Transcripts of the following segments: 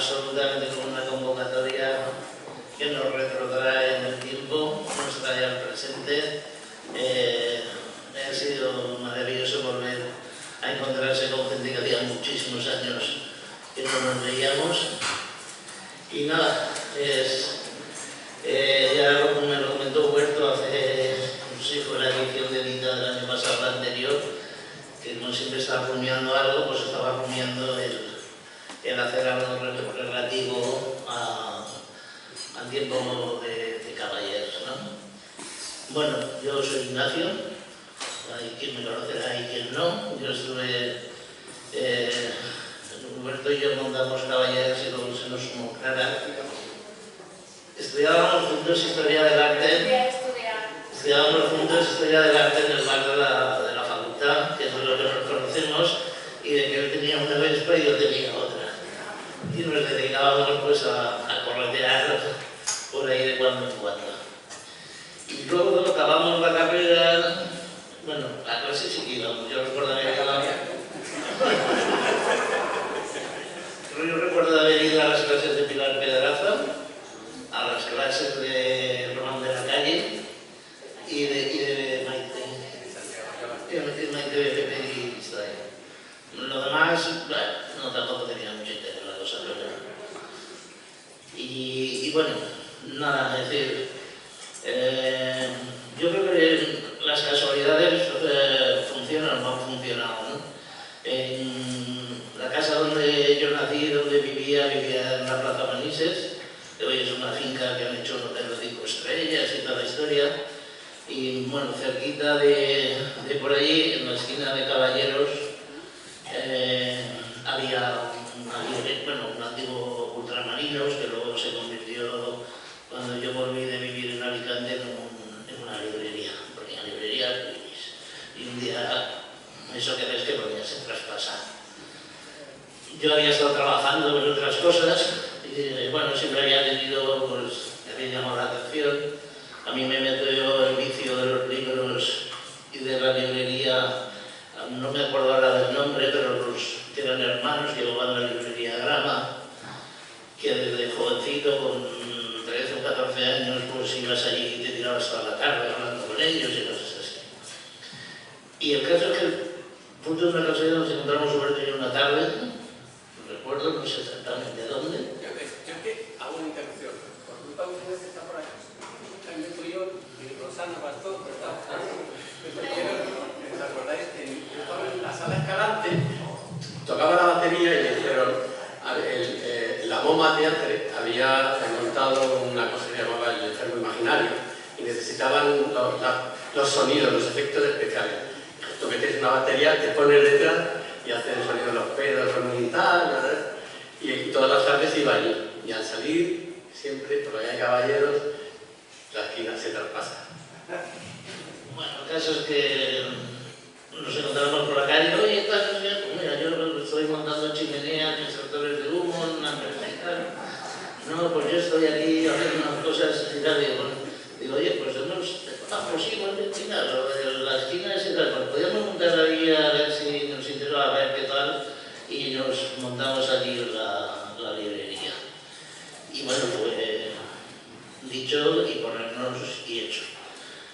absolutamente como una convocatoria que nos retrotrae en el tiempo, nos trae al presente. Ha sido maravilloso volver a encontrarse con gente que hacía muchísimos años que no nos veíamos. Y nada, ya me lo comentó Huerto hace, no sé, fue la edición de Edita del año pasado, la anterior, que como siempre estaba rumiando algo, pues estaba rumiando el hacer algo relativo al tiempo de Caballers, ¿no? Bueno, yo soy Ignacio, hay quien me conocerá y quien no. Yo estuve, Huberto y yo montamos Caballers y luego se nos sumó Clara. Estudiábamos juntos Historia del Arte. Estudiábamos juntos Historia del Arte en el bar de la facultad, que es de lo que nos conocemos, y de que él tenía una Vespa y yo tenía otra. Y nos dedicábamos pues a corretear por ahí de cuando en cuando. Y luego cuando acabamos la carrera, bueno, a clase sí que íbamos. Yo recuerdo haber ido a las clases de Pilar Pedraza, a las clases de Román de la Calle y de Maite. Maite de Pepe y Vistay. Lo demás, bueno, no tampoco tenía mucho interés en la cosa, pero... Y bueno, nada, es decir, yo creo que las casualidades funcionan o no han funcionado, ¿no? En la casa donde yo nací, donde vivía en la Plaza Manises, que hoy es una finca que han hecho un hotel de 5 estrellas y toda la historia. Y bueno, cerquita de por allí, en la esquina de Caballeros, había un antiguo Ultramarinos que luego se convirtió, cuando yo volví de vivir en Alicante, en una librería. Ponía librerías y un día, eso que ves que ponía se traspasa. Yo había estado trabajando en otras cosas y bueno, siempre había tenido, pues, me había llamado la atención. A mí me metió el vicio de los libros y de la librería, no me acuerdo ahora del nombre, pero los que eran hermanos que llevaban la librería Grama, que desde jovencito, con 13 o 14 años, pues ibas allí y te tirabas toda la tarde hablando con ellos y cosas así. Y el caso es que, punto de una casualidad, nos encontramos Huberto y yo una tarde, no recuerdo, no sé exactamente dónde. Yo que hago una interrupción. Por culpa de ustedes está por aquí. También fui yo y Rosana Pastor, ¿verdad? ¿Os acordáis que yo estaba en la sala Escalante, tocaba la batería y me dijeron, la MoMA Teatre había montado una cosa que llamaba el enfermo imaginario y necesitaban los sonidos, los efectos especiales. Tú metes una batería, te pones detrás y haces el sonido de los pedos, y tal, y todas las tardes iba allí. Y al salir, siempre, por allá hay Caballeros, la esquina se traspasa. Bueno, el caso es que nos encontramos por la calle, oye, pues mira, yo estoy montando chimeneas, extractores de humo, una empresa y tal. No, pues yo estoy aquí haciendo unas cosas y tal. Digo, oye, pues pues sí, bueno, mira, la esquina es y tal, pues podíamos montar ahí a ver si nos interesa, a ver qué tal, y nos montamos allí la librería. Y bueno, fue dicho y ponernos y hecho.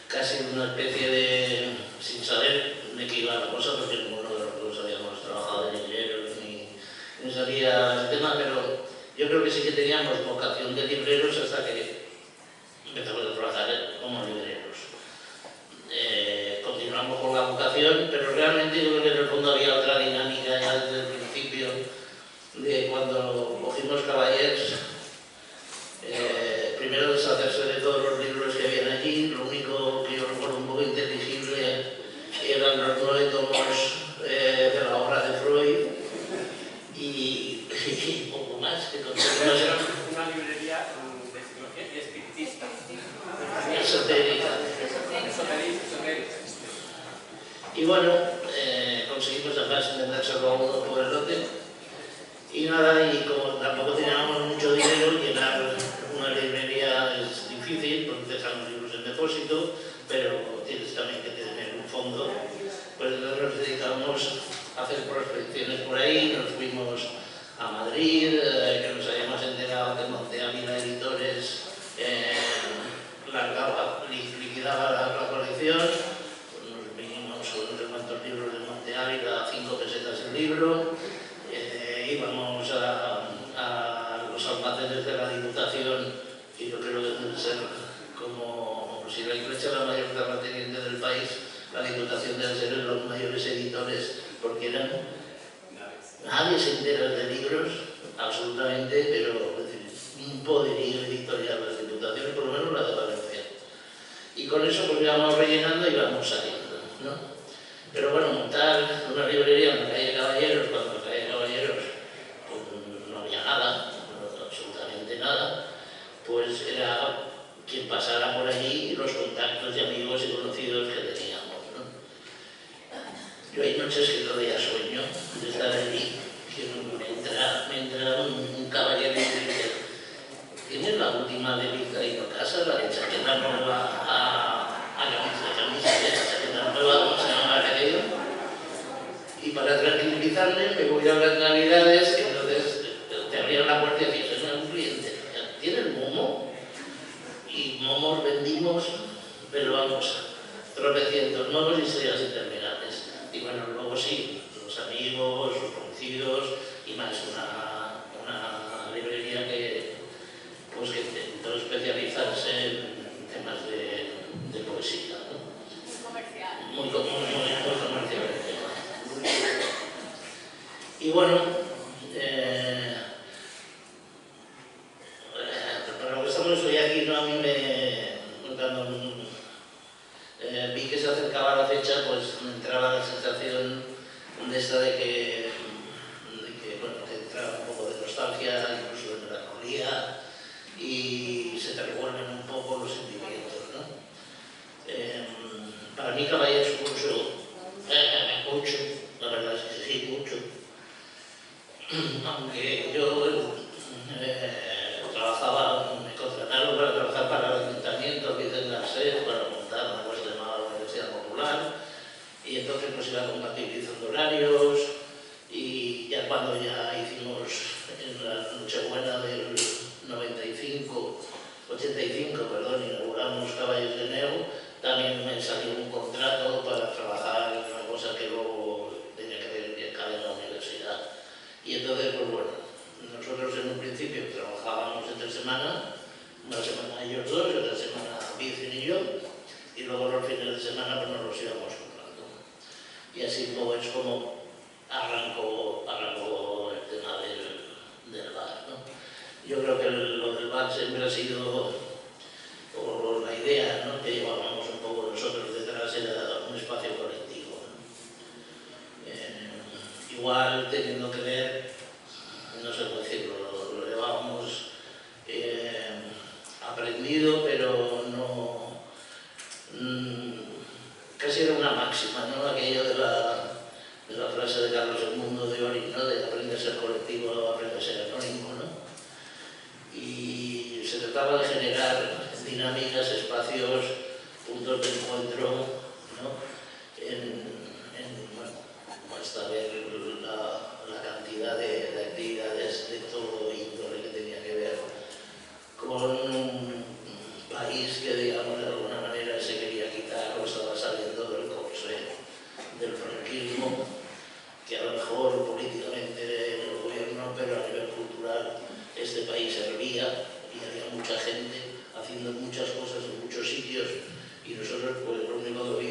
Casi una especie de, sin saber de qué iba la cosa, porque ninguno de los dos habíamos trabajado de libreros ni sabía el tema, pero yo creo que sí que teníamos vocación de libreros hasta que empezamos a trabajar como libreros. Continuamos con la vocación, pero realmente yo creo que en el fondo había otra dinámica ya desde el principio de cuando cogimos Caballers. Primero deshacerse de todos los libros que habían allí. Lo único que yo recuerdo un poco inteligible eran los 9 tomos de la obra de Freud y poco más que conseguimos. Era una librería de psicología y espiritista. Esotérica. Y bueno, conseguimos además vendérselo a uno por el lote. Y nada, y como tampoco teníamos mucho dinero, llenar una librería es difícil, porque te salen libros en depósito, pero tienes también que tener un fondo. Pues entonces nos dedicamos a hacer prospecciones por ahí, nos fuimos a Madrid, que nos había de Monte Ávila Editores liquidaba la colección, pues nos vinimos sobre cuántos libros de Monte Ávila, a 5 pesetas el libro, íbamos a los almacenes de la Diputación, y yo creo que debe ser como si la Iglesia era la mayor terrateniente del país, la Diputación debe ser los mayores editores, porque eran... Nadie se entera de libros, absolutamente, pero es decir, un poderío editorial de las Diputaciones, por lo menos la de Valencia. Y con eso pues íbamos rellenando y íbamos saliendo, ¿no? Pero bueno, montar una librería en la calle Caballeros, cuando en la calle Caballeros pues, no había nada, absolutamente nada, pues era quien pasara por allí y los contactos de amigos y conocidos que teníamos, ¿no? Yo hay noches que todavía sueño de estar allí, que me entra un caballero y me dice: ¿tienes la última de Vizcaíno Casa, la de chaqueta nueva a camisa de chaqueta nueva, como se llama aquello? Y para tranquilizarle me voy a las Navidades, y entonces te abrían la puerta y decías: es un cliente, ¿tienes momo? Y momos vendimos, pero vamos, tropecientos momos y historias interminables. Y bueno, luego sí, los amigos, los conocidos y más una librería que intentó especializarse en temas de poesía, ¿no? Muy comercial. Y bueno, para lo que estamos hoy aquí, ¿no? A mí cuando vi que se acercaba la fecha, pues me entraba la sensación de esta de que bueno, te entraba un poco de nostalgia, incluso de melancolía, y se te revuelven un poco los sentimientos, ¿no? Para mí Caballero supuso mucho, la verdad es que sí, mucho. Aunque yo me contrataron para trabajar para el Ayuntamiento, Vicente Garcés, para montar una cosa llamada la Universidad Popular, y entonces nos iba compatibilizando horarios, y ya cuando ya hicimos en la Nochebuena del 85, inauguramos Caballos de Neu, también me salió un contrato para trabajar en una cosa que luego tenía que ver en la universidad. Y entonces, pues bueno, nosotros en un principio trabajábamos entre semana, una semana ellos dos, otra semana Vicen y yo, y luego los fines de semana pues nos los íbamos comprando. Y así pues, es como arrancó el tema del bar, ¿no? Yo creo que lo del bar siempre ha sido, o la idea, ¿no?, que llevábamos un poco nosotros detrás, era un espacio colectivo, ¿no? Igual teniendo que ver, no sé cómo decirlo, lo llevábamos aprendido, pero no... casi era una máxima, ¿no?, aquello de la frase de Carlos II de Ori, ¿no?, de aprende a ser colectivo, aprende a ser anónimo, ¿no? Y se trataba de generar dinámicas, espacios, puntos de encuentro, ¿no?, bueno, hasta ver la cantidad de actividades de todo índole que tenía que ver con un país que, digamos, de alguna manera se quería quitar o estaba saliendo del corsé del franquismo, que a lo mejor políticamente en el gobierno, pero a nivel cultural este país servía y había mucha gente haciendo muchas cosas en muchos sitios, y nosotros pues lo único que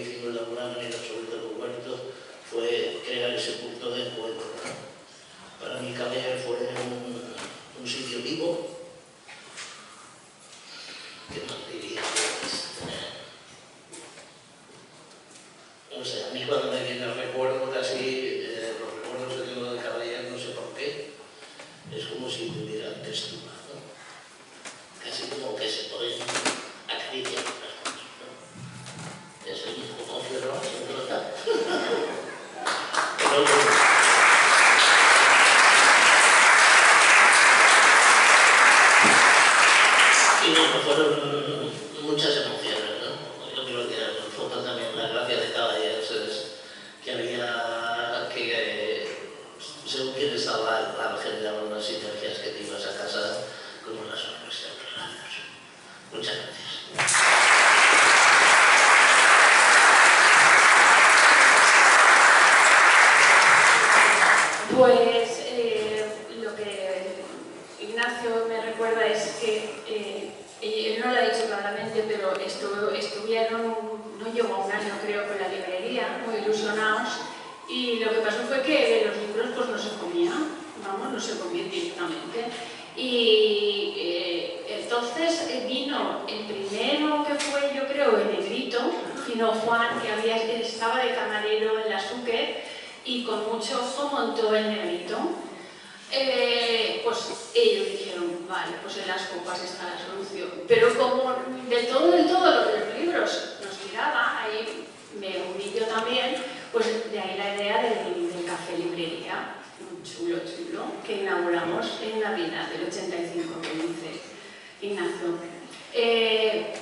Pues lo que Ignacio me recuerda es que él no lo ha dicho claramente, pero estuvieron, no llegó a un año creo, con la librería, muy ilusionados, y lo que pasó fue que los libros pues no se comían, vamos, no se comían directamente. Y entonces vino el primero que fue, yo creo, el negrito, vino Juan, que estaba de camarero en la Suque, y con mucho ojo montó el negrito. Pues ellos dijeron, vale, pues en las copas está la solución. Pero como del todo lo de los libros nos tiraba, ahí me uní yo también, pues de ahí la idea del café librería, chulo, que inauguramos en Navidad del 85, que dice Ignacio.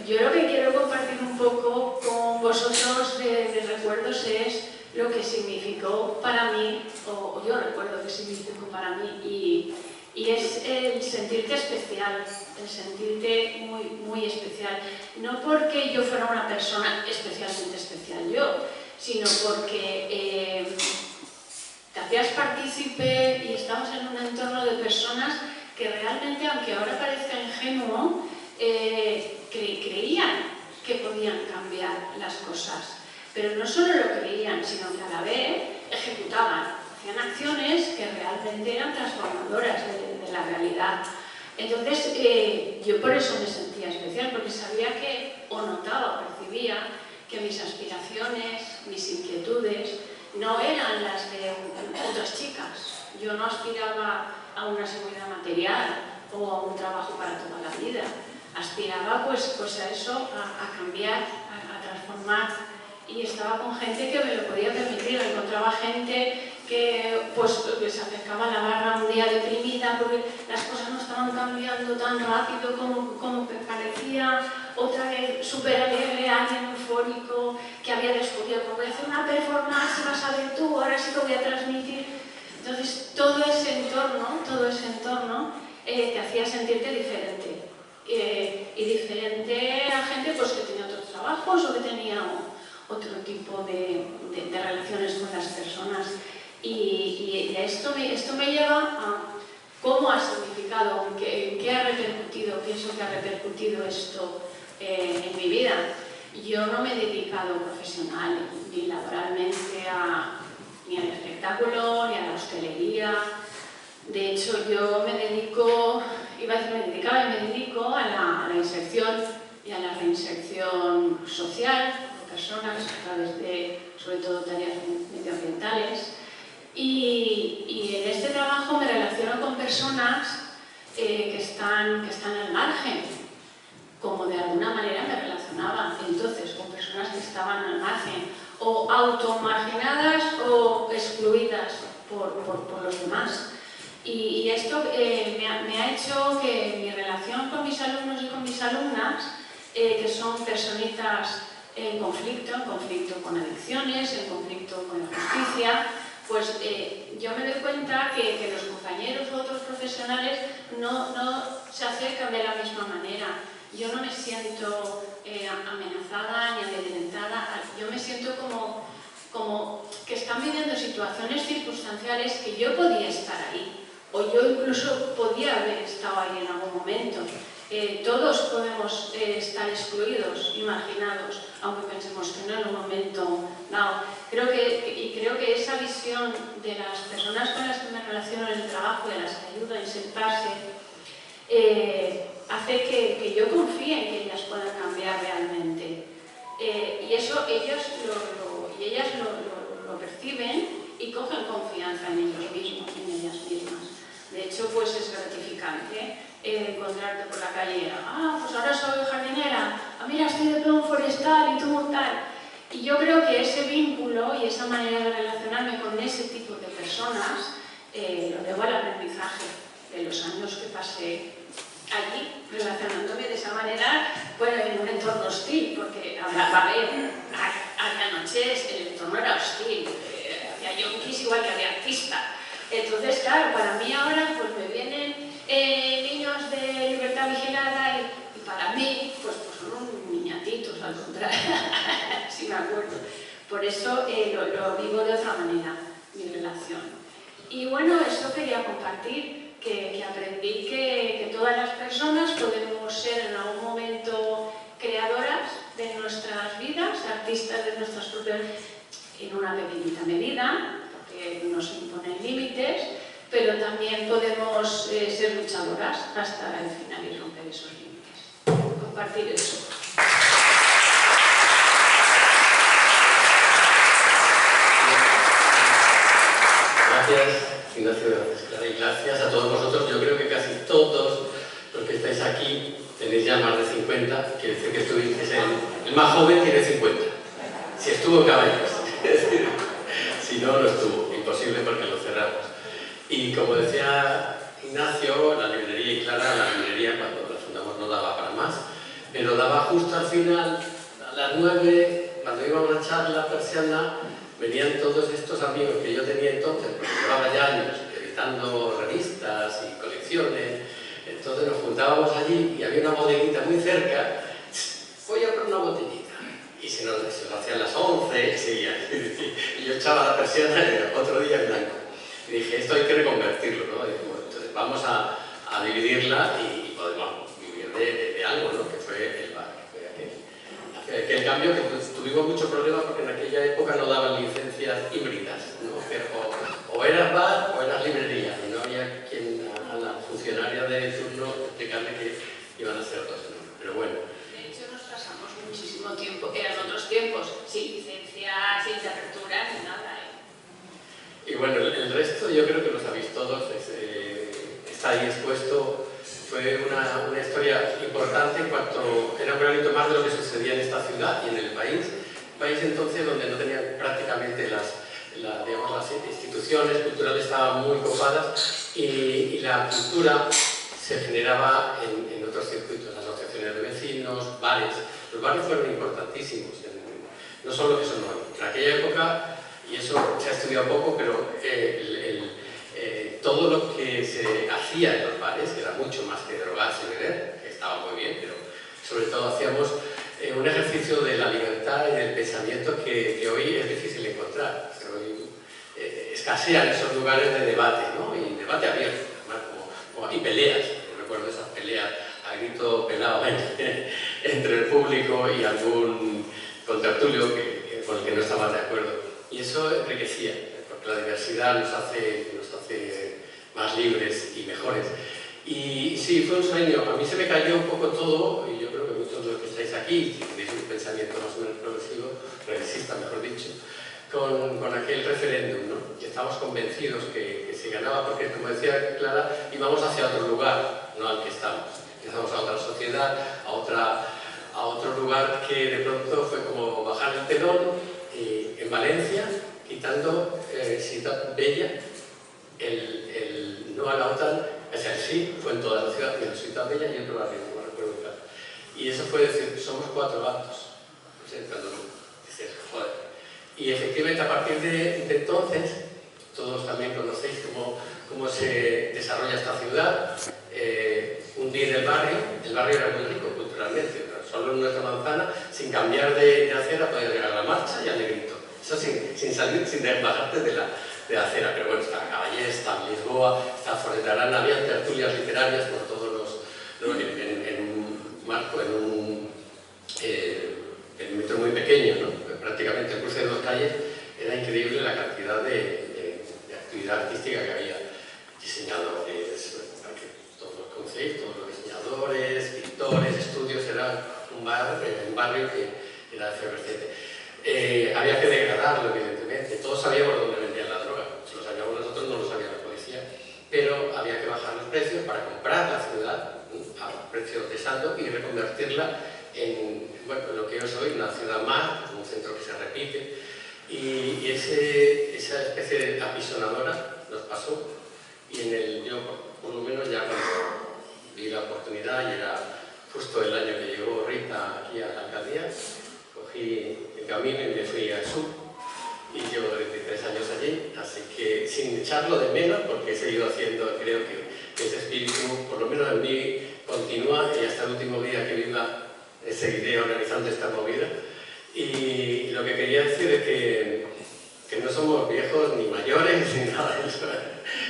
Yo lo que quiero compartir un poco con vosotros de recuerdos es lo que significó para mí, o yo recuerdo que significó para mí, y es el sentirte especial, el sentirte muy, muy especial. No porque yo fuera una persona especialmente especial yo, sino porque te hacías partícipe y estamos en un entorno de personas que realmente, aunque ahora parezca ingenuo, creían que podían cambiar las cosas. Pero no solo lo creían, sino que a la vez ejecutaban, hacían acciones que realmente eran transformadoras de la realidad. Entonces, yo por eso me sentía especial, porque sabía que, o notaba, o percibía, que mis aspiraciones, mis inquietudes, no eran las de otras chicas. Yo no aspiraba a una seguridad material o a un trabajo para toda la vida. Aspiraba pues a eso, a cambiar, a transformar. Y estaba con gente que me lo podía permitir. Encontraba gente que se acercaba a la barra un día deprimida porque las cosas no estaban cambiando tan rápido como parecía. Otra vez súper alegre, alguien eufórico que había descubierto, voy a hacer una performance, vas a ver tú, ahora sí que voy a transmitir. Entonces todo ese entorno te hacía sentirte diferente. Y diferente a gente pues, que tenía otros trabajos o que tenía otro tipo de relaciones con las personas. Y esto me lleva a cómo ha significado, qué ha repercutido, pienso que ha repercutido esto en mi vida. Yo no me he dedicado profesional ni laboralmente ni al espectáculo, ni a la hostelería. De hecho, yo me dedico a la inserción y a la reinserción social de personas a través de, sobre todo, tareas medioambientales. Y en este trabajo me relaciono con personas que están al margen, como de alguna manera me relacionaba entonces con personas que estaban al margen, o automarginadas o excluidas por los demás. Y esto me ha hecho que mi relación con mis alumnos y con mis alumnas, que son personitas en conflicto con adicciones, en conflicto con la justicia, pues yo me doy cuenta que los compañeros u otros profesionales no se acercan de la misma manera. Yo no me siento amenazada ni amedrentada, yo me siento como que están viviendo situaciones circunstanciales que yo podía estar ahí, o yo incluso podía haber estado ahí en algún momento. Todos podemos estar excluidos, marginados, aunque pensemos que no en un momento dado. Creo que esa visión de las personas con las que me relaciono en el trabajo, de las que ayudo a insertarse, hace que yo confíe en que ellas puedan cambiar realmente. Y eso ellos y ellas lo perciben y cogen confianza en ellos mismos, en ellas mismas. De hecho, pues es gratificante encontrarte por la calle. Pues ahora soy jardinera. Mira, estoy de plan forestal y tú tal. Y yo creo que ese vínculo y esa manera de relacionarme con ese tipo de personas lo debo al aprendizaje de los años que pasé allí, relacionándome de esa manera, bueno, en un entorno hostil, porque había noches, el entorno era hostil, había yonkis igual que había artistas. Entonces, claro, para mí ahora pues me vienen niños de libertad vigilada y para mí pues son niñatitos, al contrario, si me acuerdo. Por eso lo vivo de otra manera, mi relación. Y bueno, eso quería compartir, que aprendí que todas las personas podemos ser en algún momento creadoras de nuestras vidas, artistas de nuestras propias, en una pequeñita medida, porque nos imponen límites, pero también podemos ser luchadoras hasta el final y romper esos límites. Compartir eso. Gracias, Ignacio, gracias, Clara, y gracias a todos vosotros. Yo creo que casi todos los que estáis aquí tenéis ya más de 50, quiere decir que estuvisteis el más joven tiene 50, si estuvo en Caballos, si no, no estuvo, imposible porque lo cerramos. Y como decía Ignacio, la librería, y Clara, la librería cuando la fundamos no daba para más, pero daba justo al final, a las 9, cuando íbamos a echar la persiana, venían todos estos amigos que yo tenía entonces, porque llevaba ya años editando revistas y colecciones. Entonces nos juntábamos allí y había una bodeguita muy cerca. Voy a por una botellita. Y se nos hacían las 11 y seguían. Y yo echaba la persiana y era otro día en blanco. Y dije, esto hay que reconvertirlo, ¿no? Y bueno, entonces vamos a dividirla y podemos vivir de algo, ¿no? Que fue el bar. Aquel cambio que tuvimos mucho problema porque en aquella época no daban licencias híbridas, ¿no? O eras bar o eras librería, y no había quien a la funcionaria de turno explicarle que iban a ser dos, ¿no? Pero bueno. De hecho nos pasamos muchísimo tiempo, eran otros tiempos, sin licencias, sin aperturas, ni nada. Y bueno, el resto yo creo que lo sabéis todos, está ahí expuesto. Fue una historia importante en cuanto era un granito más de lo que sucedía en esta ciudad y en el país. Un país entonces donde no tenían prácticamente digamos, las instituciones culturales estaban muy copadas y la cultura se generaba en otros circuitos, asociaciones de vecinos, bares. Los bares fueron importantísimos, no solo que son hoy. En aquella época, y eso se ha estudiado poco, pero todo lo que se hacía en los bares, que era mucho más que drogarse y beber, que estaba muy bien, pero sobre todo hacíamos un ejercicio de la libertad y del pensamiento que hoy es difícil encontrar. O sea, hoy escasean esos lugares de debate, ¿no? Y debate abierto, además, y peleas. Yo recuerdo esas peleas a grito pelado entre el público y algún contertulio con el que no estaban de acuerdo. Y eso enriquecía, porque la diversidad nos hace más libres y mejores. Y sí, fue un sueño. A mí se me cayó un poco todo, y yo creo que muchos de los que estáis aquí, si tenéis un pensamiento más o menos progresista, mejor dicho, con aquel referéndum, ¿no? Y estábamos convencidos que se ganaba, porque, como decía Clara, íbamos hacia otro lugar, no al que estamos. Empezamos a otra sociedad, a otro lugar que de pronto fue como bajar el telón en Valencia, quitando Ciutat Bella, el no a la OTAN, o sea, el sí fue en toda la ciudad, y en Ciutat Bella y otro barrio, no me recuerdo claro. Y eso fue decir, somos 4 gatos. No sé, cuando dices, joder. Y efectivamente, a partir de entonces, todos también conocéis cómo se desarrolla esta ciudad. Un día en el barrio era muy rico culturalmente, solo en nuestra manzana, sin cambiar de acera, podías llegar a la Marcha y al Negrito. Eso sin salir, sin bajarte de la acera, pero bueno, está Caballés, está Lisboa, está Fornetarana, había tertulias literarias por todos en un marco, en un perímetro muy pequeño, ¿no? Prácticamente el cruce de 2 calles era increíble la cantidad de actividad artística que había. Diseñadores, que todos los conocéis, todos los diseñadores, pintores, estudios, era un barrio que era efervescente. Había que degradarlo, evidentemente. Todos sabíamos dónde vendían la droga. Si lo sabíamos nosotros, no lo sabía la policía. Pero había que bajar los precios para comprar la ciudad a precios de saldo y reconvertirla en lo que es hoy una ciudad más, un centro que se repite. Y esa especie de apisonadora nos pasó. Y yo, por lo menos, ya cuando vi la oportunidad, y era justo el año que llegó Rita aquí a la alcaldía, cogí el camino y me fui al sur y llevo 33 años allí, así que sin echarlo de menos, porque he seguido haciendo, creo que ese espíritu, por lo menos en mí, continúa, y hasta el último día que viva seguiré organizando esta movida. Y lo que quería decir es que no somos viejos ni mayores ni nada de eso.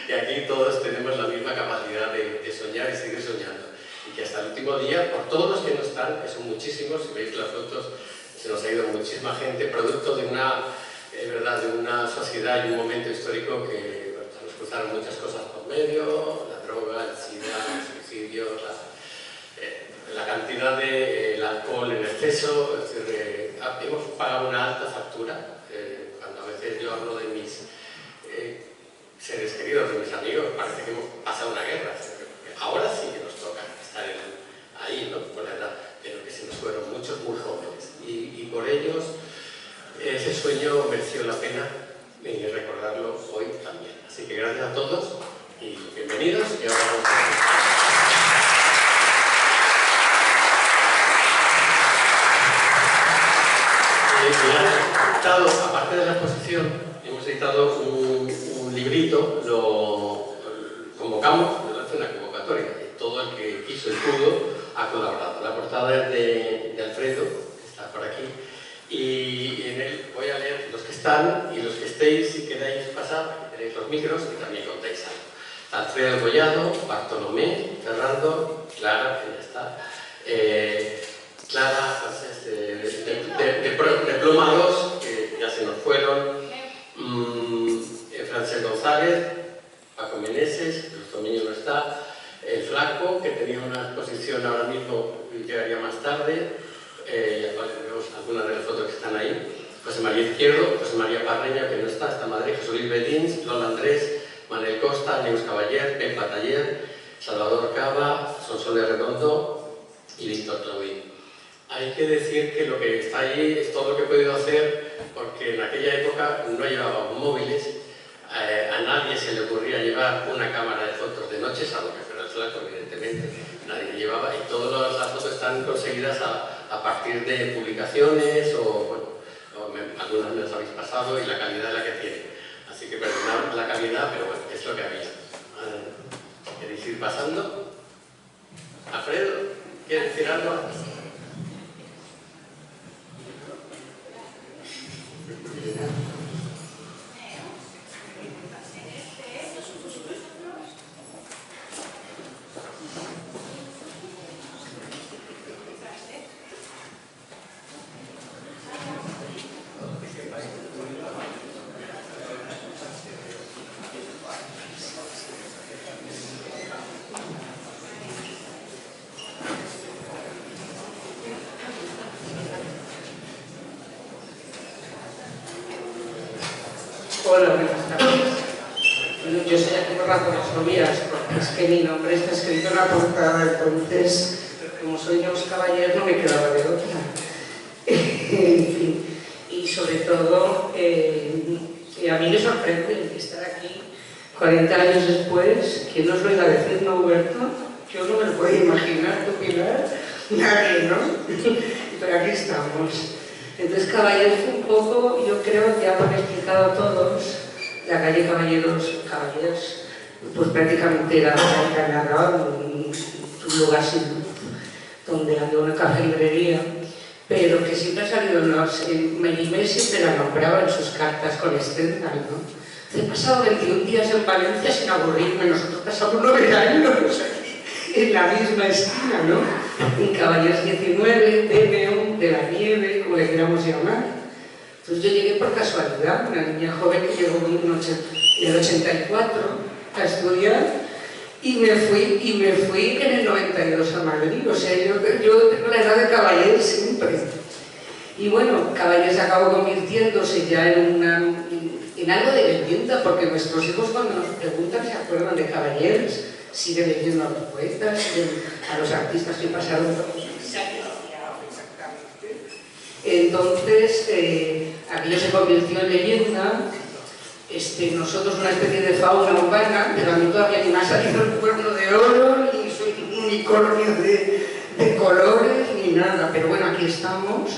que aquí todos tenemos la misma capacidad de soñar y seguir soñando. Y que hasta el último día, por todos los que no están, que son muchísimos, si veis las fotos, se nos ha ido muchísima gente, producto de una, verdad, de una sociedad y un momento histórico que bueno, nos cruzaron muchas cosas por medio, la droga, el sida, los suicidios, la cantidad de el alcohol en exceso, es decir, hemos pagado una alta factura. Cuando a veces yo hablo de mis seres queridos, de mis amigos, parece que hemos pasado una guerra. Ahora sí que nos toca estar ahí, ¿no? Con la edad, pero que se nos fueron muchos muy jóvenes. Y por ellos ese sueño mereció la pena recordarlo hoy también. Así que gracias a todos y bienvenidos. Y ahora vamos aparte de la exposición, hemos editado un librito, lo convocamos, lo hace una convocatoria, y todo el que quiso y pudo ha colaborado. La portada es de Alfredo, que está por aquí, y en él voy a leer los que están y los que estéis, si queréis pasar, que tenéis los micros y también contáis algo. Alfredo Collado, Bartolomé, Fernando, Clara, que ya está, Clara, de Pluma 2, que ya se nos fueron, Francesc González, Paco Meneses, el Tomiño no está, el Flaco, que tenía una exposición ahora mismo y llegaría más tarde, vemos algunas de las fotos que están ahí, José María Izquierdo, José María Parreña, que no está en Madrid, José Luis Bedins, Lola Andrés, Manuel Costa, Neus Caballer, Pep Bataller, Salvador Cava, Sonsoles Redondo y Víctor Claudín. Hay que decir que lo que está ahí es todo lo que he podido hacer, porque en aquella época no llevábamos móviles, a nadie se le ocurría llevar una cámara de fotos de noche, salvo que fuera el Flaco, evidentemente, nadie llevaba, y todas las fotos están conseguidas a partir de publicaciones, o algunas me las habéis pasado, y la calidad es la que tiene. Así que perdonad la calidad, pero bueno, es lo que había. ¿Queréis ir pasando? Alfredo, ¿quieres decir algo? Hola, buenas tardes. Bueno, yo soy aquí por razones obvias, porque es que mi nombre está escrito en la portada, entonces, como soy Neus Caballer, no me quedaba de otra. En fin, y sobre todo, a mí me sorprende estar aquí 40 años después. ¿Quién nos lo iba a decir, no, Huberto? Yo no me lo puedo imaginar, ¿tú, Pilar? Nadie, ¿no? Pero aquí estamos. Entonces Caballeros fue un poco, yo creo que ya han explicado todos, la calle Caballeros, pues prácticamente era un lugar sin luz, donde había una café librería, pero que siempre ha salido en Merimé, siempre la nombraba en sus cartas con Stendhal, ¿no? He pasado 21 días en Valencia sin aburrirme, nosotros pasamos 9 años en la misma esquina, ¿no? En Caballeros 19, DMO, de la nieve, como le queramos llamar. Entonces yo llegué por casualidad, una niña joven que llegó en el 84 a estudiar, y me fui en el 92 a Madrid. O sea, yo tengo la edad de Caballeros siempre. Y bueno, Caballeros acabó convirtiéndose ya en algo de leyenda, porque nuestros hijos cuando nos preguntan se acuerdan de Caballeros, siguen leyendo a los poetas, siguen a los artistas que pasaron por los ensayos. Entonces, aquello se convirtió en leyenda. Nosotros una especie de fauna urbana, pero a mí todavía ni me ha salido el cuerno de oro, ni soy un unicornio de colores, ni nada. Pero bueno, aquí estamos,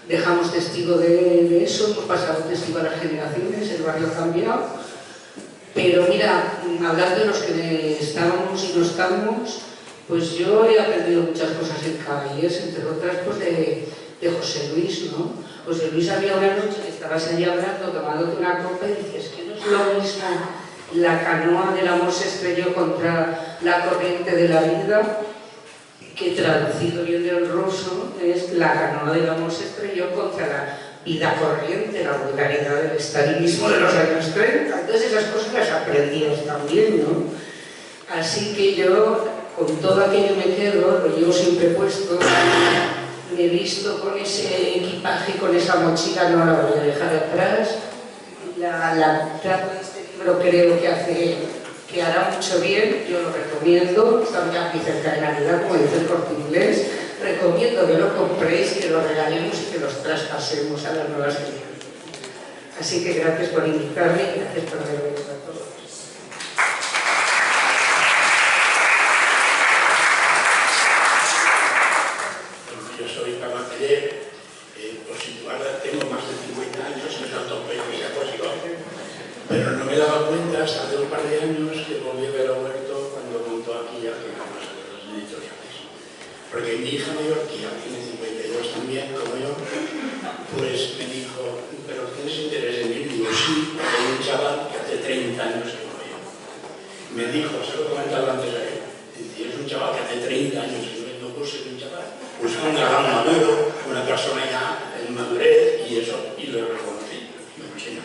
dejamos testigo de eso, hemos pasado testigo a las generaciones, el barrio ha cambiado. Pero mira, hablando de los que estábamos y no estamos, pues yo he aprendido muchas cosas en Caballeros, entre otras pues de José Luis, ¿no? José Luis, había una noche que estabas allí hablando, tomándote una copa y decías que no es lo mismo La canoa del amor se estrelló contra la corriente de la vida, que traducido bien del ruso es la canoa del amor se estrelló contra la vida corriente, la vulgaridad del estalinismo de los años 30. Entonces esas cosas las aprendías también, ¿no? Así que yo con todo aquello me quedo, lo llevo siempre puesto, me he visto con ese equipaje, con esa mochila, no la voy a dejar atrás. La trama de este libro creo que hará mucho bien, yo lo recomiendo, estamos ya aquí cerca de Navidad, como dice el Corte Inglés, recomiendo que lo compréis, que lo regalemos y que los traspasemos a las nuevas generaciones. Así que gracias por invitarme y gracias por haberme visto a todos. Yo soy Pablo Taller, por situarla tengo más de 50 años, me falta un poco que sea posible, pero no me daba cuenta hasta hace un par de años que volví a ver a Huerto cuando montó aquí ya que vamos a ver las editoriales. Porque mi hija mayor, que ya tiene 52 también, como yo, pues me dijo, ¿pero tienes interés en ir? Digo, sí, porque hay un chaval que hace 30 años que no veo. Me dijo, se lo he comentado antes a él, es un chaval que hace 30 años que no puse un chaval, pues un gran maduro, una persona ya en madurez y eso, y lo reconocí, me imagino.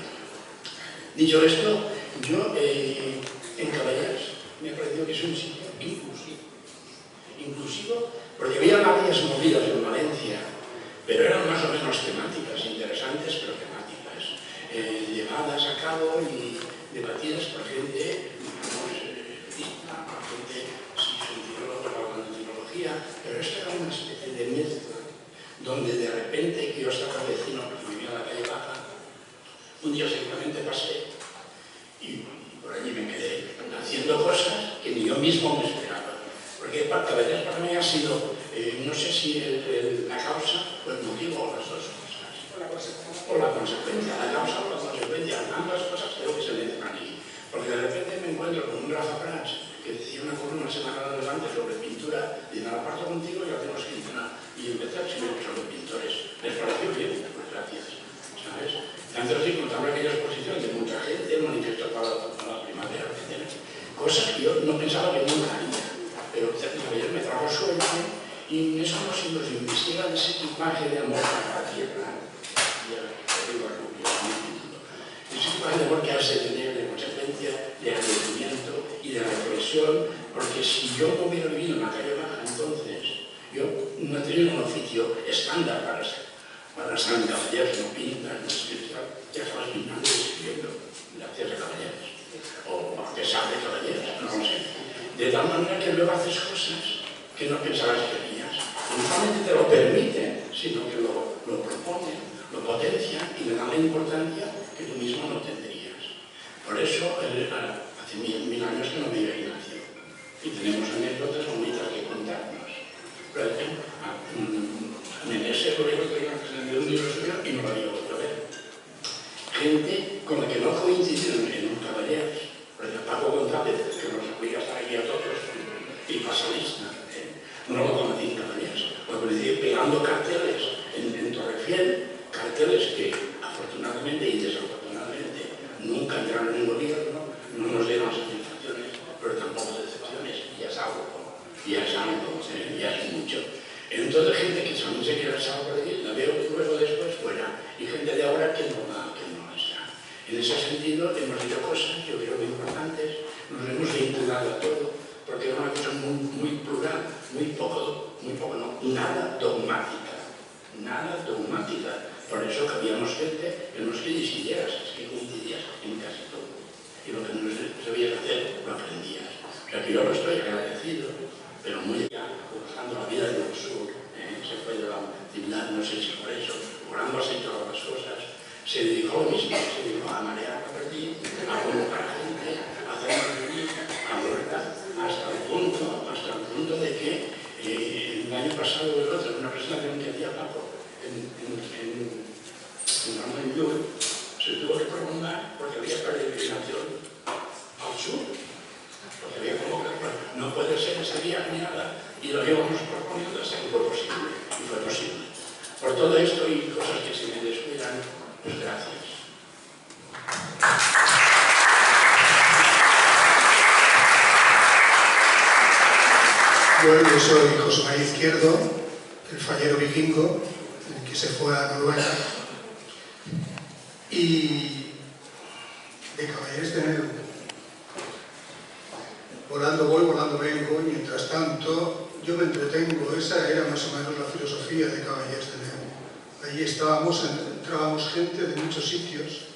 Dicho esto, yo en Caballeras me ha parecido que es un sitio inclusivo. Inclusivo porque había varias movidas en Valencia, pero eran más o menos temáticas, interesantes, pero temáticas, llevadas a cabo y debatidas por gente, digamos, digna, por gente, si son filólogos o con filología, pero esto era una especie de mezcla, donde de repente, que yo estaba vecino, porque vivía en la calle Baja, un día simplemente pasé y por allí me quedé haciendo cosas que ni yo mismo me esperaba. Porque Caballeras para mí ha sido, no sé si la causa o el motivo o las dos cosas. O la consecuencia. La causa o la consecuencia. Ambas cosas creo que se mezclan ahí. Porque de repente me encuentro con un Rafa Prats que decía una columna semana adelante sobre pintura y me la parto contigo y la tenemos que entrenar. Y empecé a escribir sobre pintores. Les pareció bien, pues gracias. ¿Sabes? Tanto así contaba aquella exposición de mucha gente, el manifiesto para la primavera, etc. Cosas que yo no pensaba que nunca haría. Pero ayer me trajo suerte y es como si nos investigan ese equipaje de amor para la tierra. Ya digo a Rubio, ese equipaje de amor que has de tener de consecuencia, de agradecimiento y de reflexión, porque si yo no hubiera vivido en la calle Baja, entonces yo no he tenido un oficio estándar para San Caballeros, no pintan, no escriben, ya estabas pintando y escribiendo, gracias a Caballeros, o a pesar de Caballeros, no lo sé. De tal manera que luego haces cosas que no pensabas que harías. No solamente te lo permiten, sino que lo proponen, lo potencian y le dan la importancia que tú mismo no tendrías. Por eso, hace mil años que no veía a Ignacio. Y tenemos anécdotas bonitas que contarnos. Por ejemplo, en ese proyecto que de un libro suyo y no lo había vuelto a ver. Gente con la que no coincidieron en un Caballeros. Por ejemplo, Paco González, que nos obliga a estar aquí a todos, y pasa lista. No lo conocí en Caballeros. Lo conocí pegando carteles en Torrefiel, carteles que afortunadamente y desafortunadamente nunca entraron en el gobierno, no nos dieron satisfacciones, pero tampoco decepciones. Ya es algo, ya es mucho. Entonces, gente que también se quiere saber por allí, la veo luego después fuera, y gente de ahora que no está. En ese sentido, hemos dicho cosas, yo creo, muy importantes, nos hemos vinculado a todo, porque es una cosa muy plural, nada dogmática. Por eso que habíamos gente que no es que decidieras, es que coincidías en casi todo. Y lo que no sabías hacer, lo aprendías. O sea que yo lo estoy agradecido, pero muy ya, buscando la vida del sur, se fue de la ciudad, no sé si por eso, logrando así todas las cosas. Se dedicó lo mismo, se dedicó a marear a Berlín, a convocar gente, a hacer a Huerta, hasta el punto de que el año pasado o el otro, en una presentación que hacía Paco en Ramón Llull, se tuvo que prolongar porque había peregrinación al sur, porque había como que no puede ser ese día ni nada, y lo íbamos proponiendo hasta que fue posible, y fue posible. Por todo esto y cosas que se me descuidan, pues gracias. Bueno, yo soy José María Izquierdo, el fallero vikingo, que se fue a Noruega, y de Caballeres de Neu. Volando voy, volando vengo, y mientras tanto yo me entretengo. Esa era más o menos la filosofía de Caballeres de Neu. Allí entrábamos gente de muchos sitios.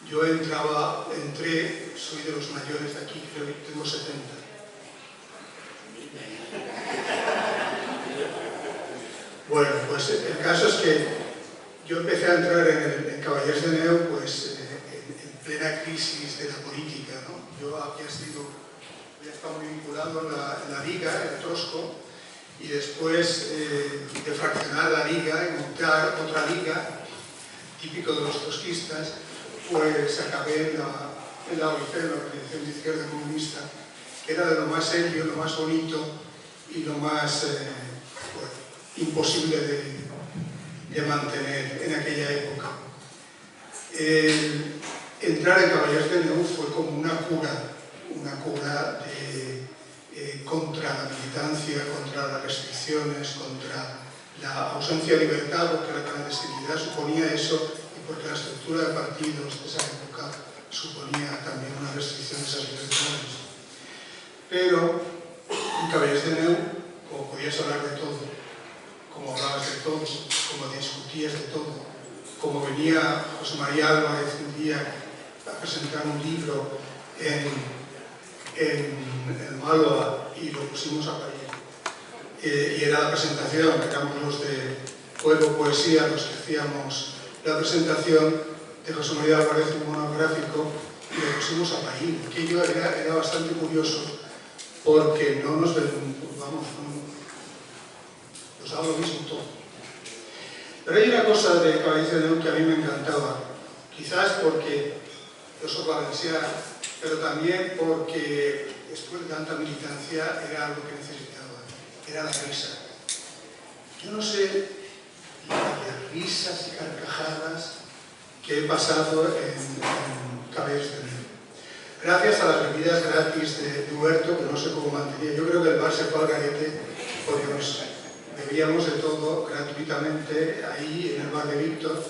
Yo entré, soy de los mayores de aquí, creo que tengo 70. Bueno, pues el caso es que yo empecé a entrar en Caballeres de Neu pues, en plena crisis de la política, ¿no? Yo había estado muy vinculado en la Liga, en Trosco, y después de fraccionar la Liga y montar otra Liga, típico de los trotskistas, pues acabé en la OIC, la Organización de Izquierda Comunista, que era de lo más serio, lo más bonito y lo más imposible de mantener en aquella época. Entrar en Caballeres de Neu fue como una cura contra la militancia, contra las restricciones, contra la ausencia de libertad, porque la clandestinidad suponía eso, y porque la estructura de partidos de esa época suponía también una restricción de esas libertades. Pero en Caballeres de Neu, como podías hablar de todo, como hablabas de todo, como discutías de todo, como venía José María Álvarez un día a presentar un libro en Málaga y lo pusimos a parir. Y era la presentación, éramos los de Pueblo Poesía los que hacíamos la presentación de José María Álvarez, un monográfico, y lo pusimos a parir. Aquello era bastante curioso porque no nos nos daba lo mismo todo. Pero hay una cosa de Caballeres de Neu que a mí me encantaba, quizás porque yo soy valenciano, pero también porque después de tanta militancia era algo que necesitaba, era la risa. Yo no sé las risas y carcajadas que he pasado en Caballeres de Neu. Gracias a las bebidas gratis de Huerto, que no sé cómo mantenía. Yo creo que el bar se fue al garete porque nos bebíamos de todo gratuitamente ahí en el bar de Víctor.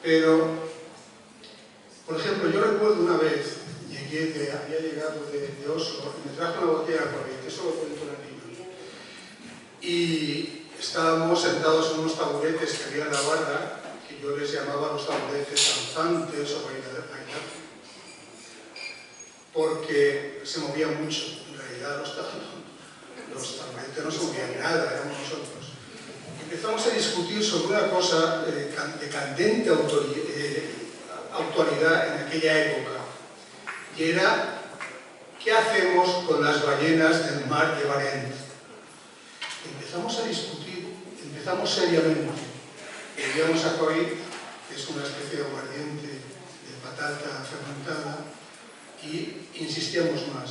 Pero, por ejemplo, yo recuerdo una vez, había llegado de Oslo y me trajo una botella de aguardiente, eso lo cuento en el libro. Y estábamos sentados en unos taburetes que había en la barra, que yo les llamaba los taburetes danzantes o bailar, porque se movían mucho. En realidad los taburetes no se movían nada, éramos nosotros. Empezamos a discutir sobre una cosa de candente actualidad en aquella época, y era ¿qué hacemos con las ballenas del mar de Barents? Empezamos a discutir, empezamos seriamente. Bebíamos aquavit, que es una especie de aguardiente de patata fermentada, y insistíamos más,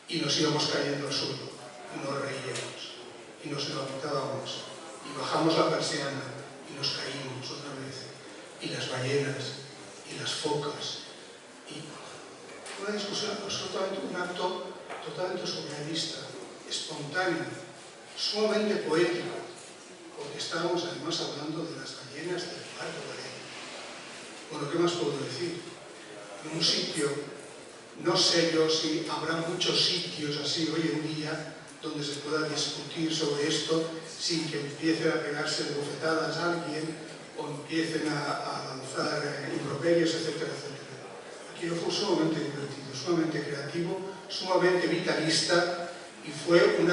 y nos íbamos cayendo al suelo, y nos reíamos, y nos levantábamos, y bajamos la persiana, y nos caímos otra vez, y las ballenas, y las focas, y una discusión absolutamente, un acto totalmente surrealista, espontáneo, sumamente poético, porque estábamos además hablando de las ballenas del mar de Barents. Bueno, ¿qué más puedo decir? En un sitio, no sé yo si habrá muchos sitios así hoy en día donde se pueda discutir sobre esto sin que empiecen a pegarse de bofetadas a alguien o empiecen a lanzar improperios, etcétera, etcétera. Aquello fue sumamente divertido, sumamente creativo, sumamente vitalista y fue un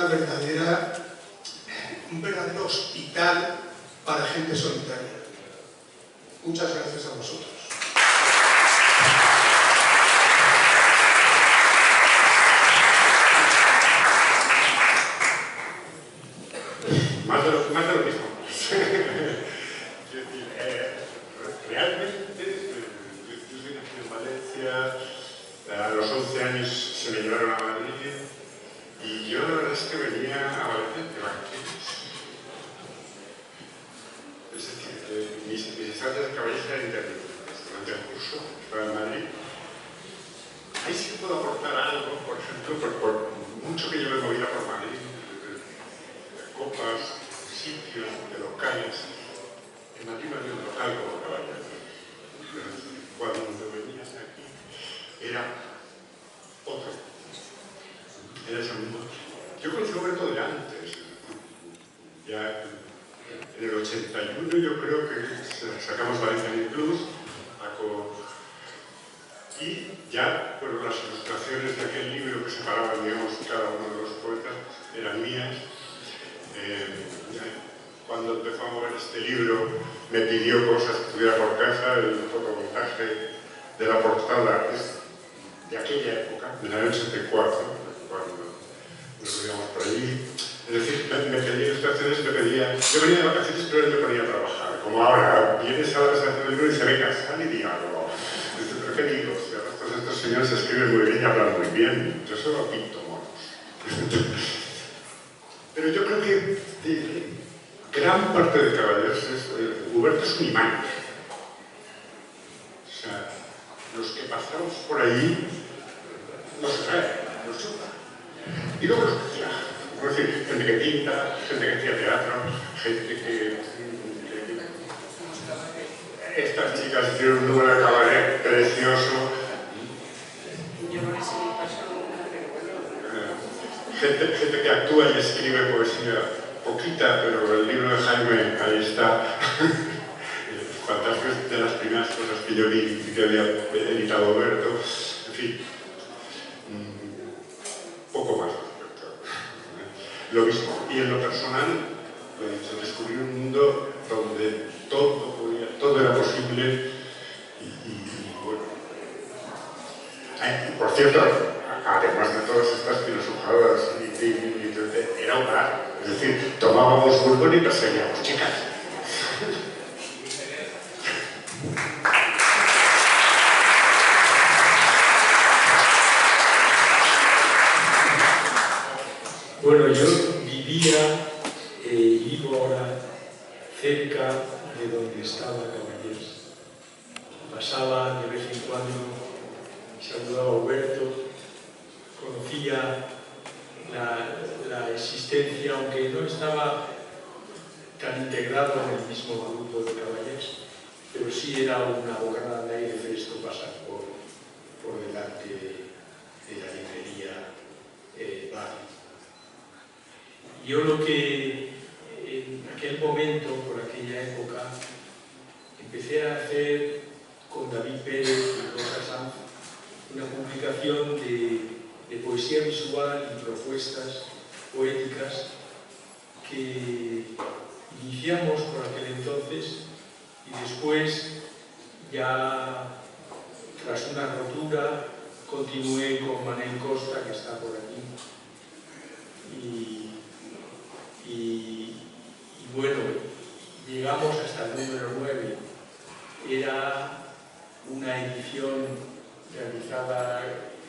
verdadero hospital para gente solitaria. Muchas gracias a vosotros. Más de lo mismo. Realmente, yo soy nacido en Valencia, a los 11 años se me llevaron a Madrid y yo la verdad es que venía a Valencia de vacaciones. Es decir, mis estancias de Caballeres eran intermitentes. Durante el curso estaba en Madrid. Ahí sí que puedo aportar algo, por ejemplo, por mucho que yo me moviera por Madrid. pocos sitios de locales. En Madrid no había un local como Caballero. Cuando venías aquí era otro. Era ese mundo. Yo conocí a Roberto de antes. Ya en el 81 yo creo que sacamos Valencia Blues y ya, bueno, las ilustraciones de aquel libro que separaban, digamos, cada uno de los poetas eran mías. Cuando empezó a mover este libro me pidió cosas que tuviera por casa, el fotomontaje de la portada es de aquella época, del año 84, cuando nos veíamos por allí. Es decir, me pedía ilustraciones, yo venía de vacaciones, pero él me ponía a trabajar. Como ahora, vienes a la presentación del libro y dice, venga, sal y di algo. ¿Pero qué digo? Estos señores escriben muy bien y hablan muy bien. Yo solo pinto monos. Pero yo creo que gran parte de Caballeros Huberto es un imán. O sea, los que pasamos por ahí nos traen, nos chupan. Y luego los que traen. Es decir, gente que pinta, gente que hacía teatro, gente que... Estas chicas hicieron un número de cabaret precioso. Yo no sé qué pasó nunca, pero bueno. Gente que actúa y escribe poesía poquita, pero el libro de Jaime, ahí está. Cuantas de las primeras cosas que yo vi que había editado Berto, en fin, poco más. Lo mismo, y en lo personal, lo he dicho, descubrí un mundo donde todo era posible y bueno. Por cierto, además de todas estas filosofadas, era un bar, es decir, tomábamos bourbon y perseguíamos chicas. Bueno, yo vivía, vivo ahora cerca de donde estaba Caballers. Pasaba de vez en cuando, saludaba a Huberto, conocía la existencia, aunque no estaba tan integrado en el mismo grupo de Caballers, pero sí era una bocanada de aire fresco pasar por delante de la librería Bar. Yo lo que en aquel momento, por aquella época, empecé a hacer con David Pérez y Rosa Sanz una publicación de poesía visual y propuestas poéticas que iniciamos por aquel entonces y después, ya tras una rotura, continué con Manel Costa, que está por aquí. Y bueno, llegamos hasta el número 9. Era una edición realizada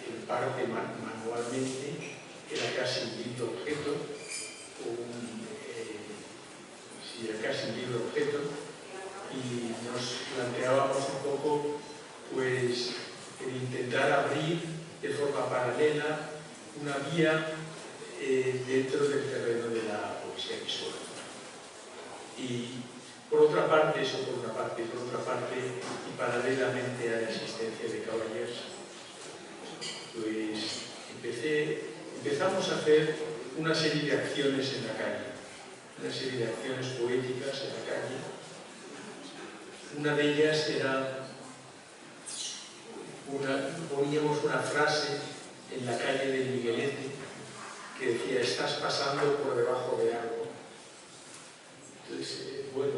en parte manualmente, era casi un libro objeto, era casi un libro objeto, y nos planteábamos un poco pues el intentar abrir de forma paralela una vía dentro del terreno de la poesía visual. Y por otra parte, y paralelamente a la existencia de Caballers, pues empezamos a hacer una serie de acciones en la calle, una serie de acciones poéticas en la calle. Una de ellas era, poníamos una frase en la calle de Miguelete que decía: estás pasando por debajo de algo. Entonces, bueno,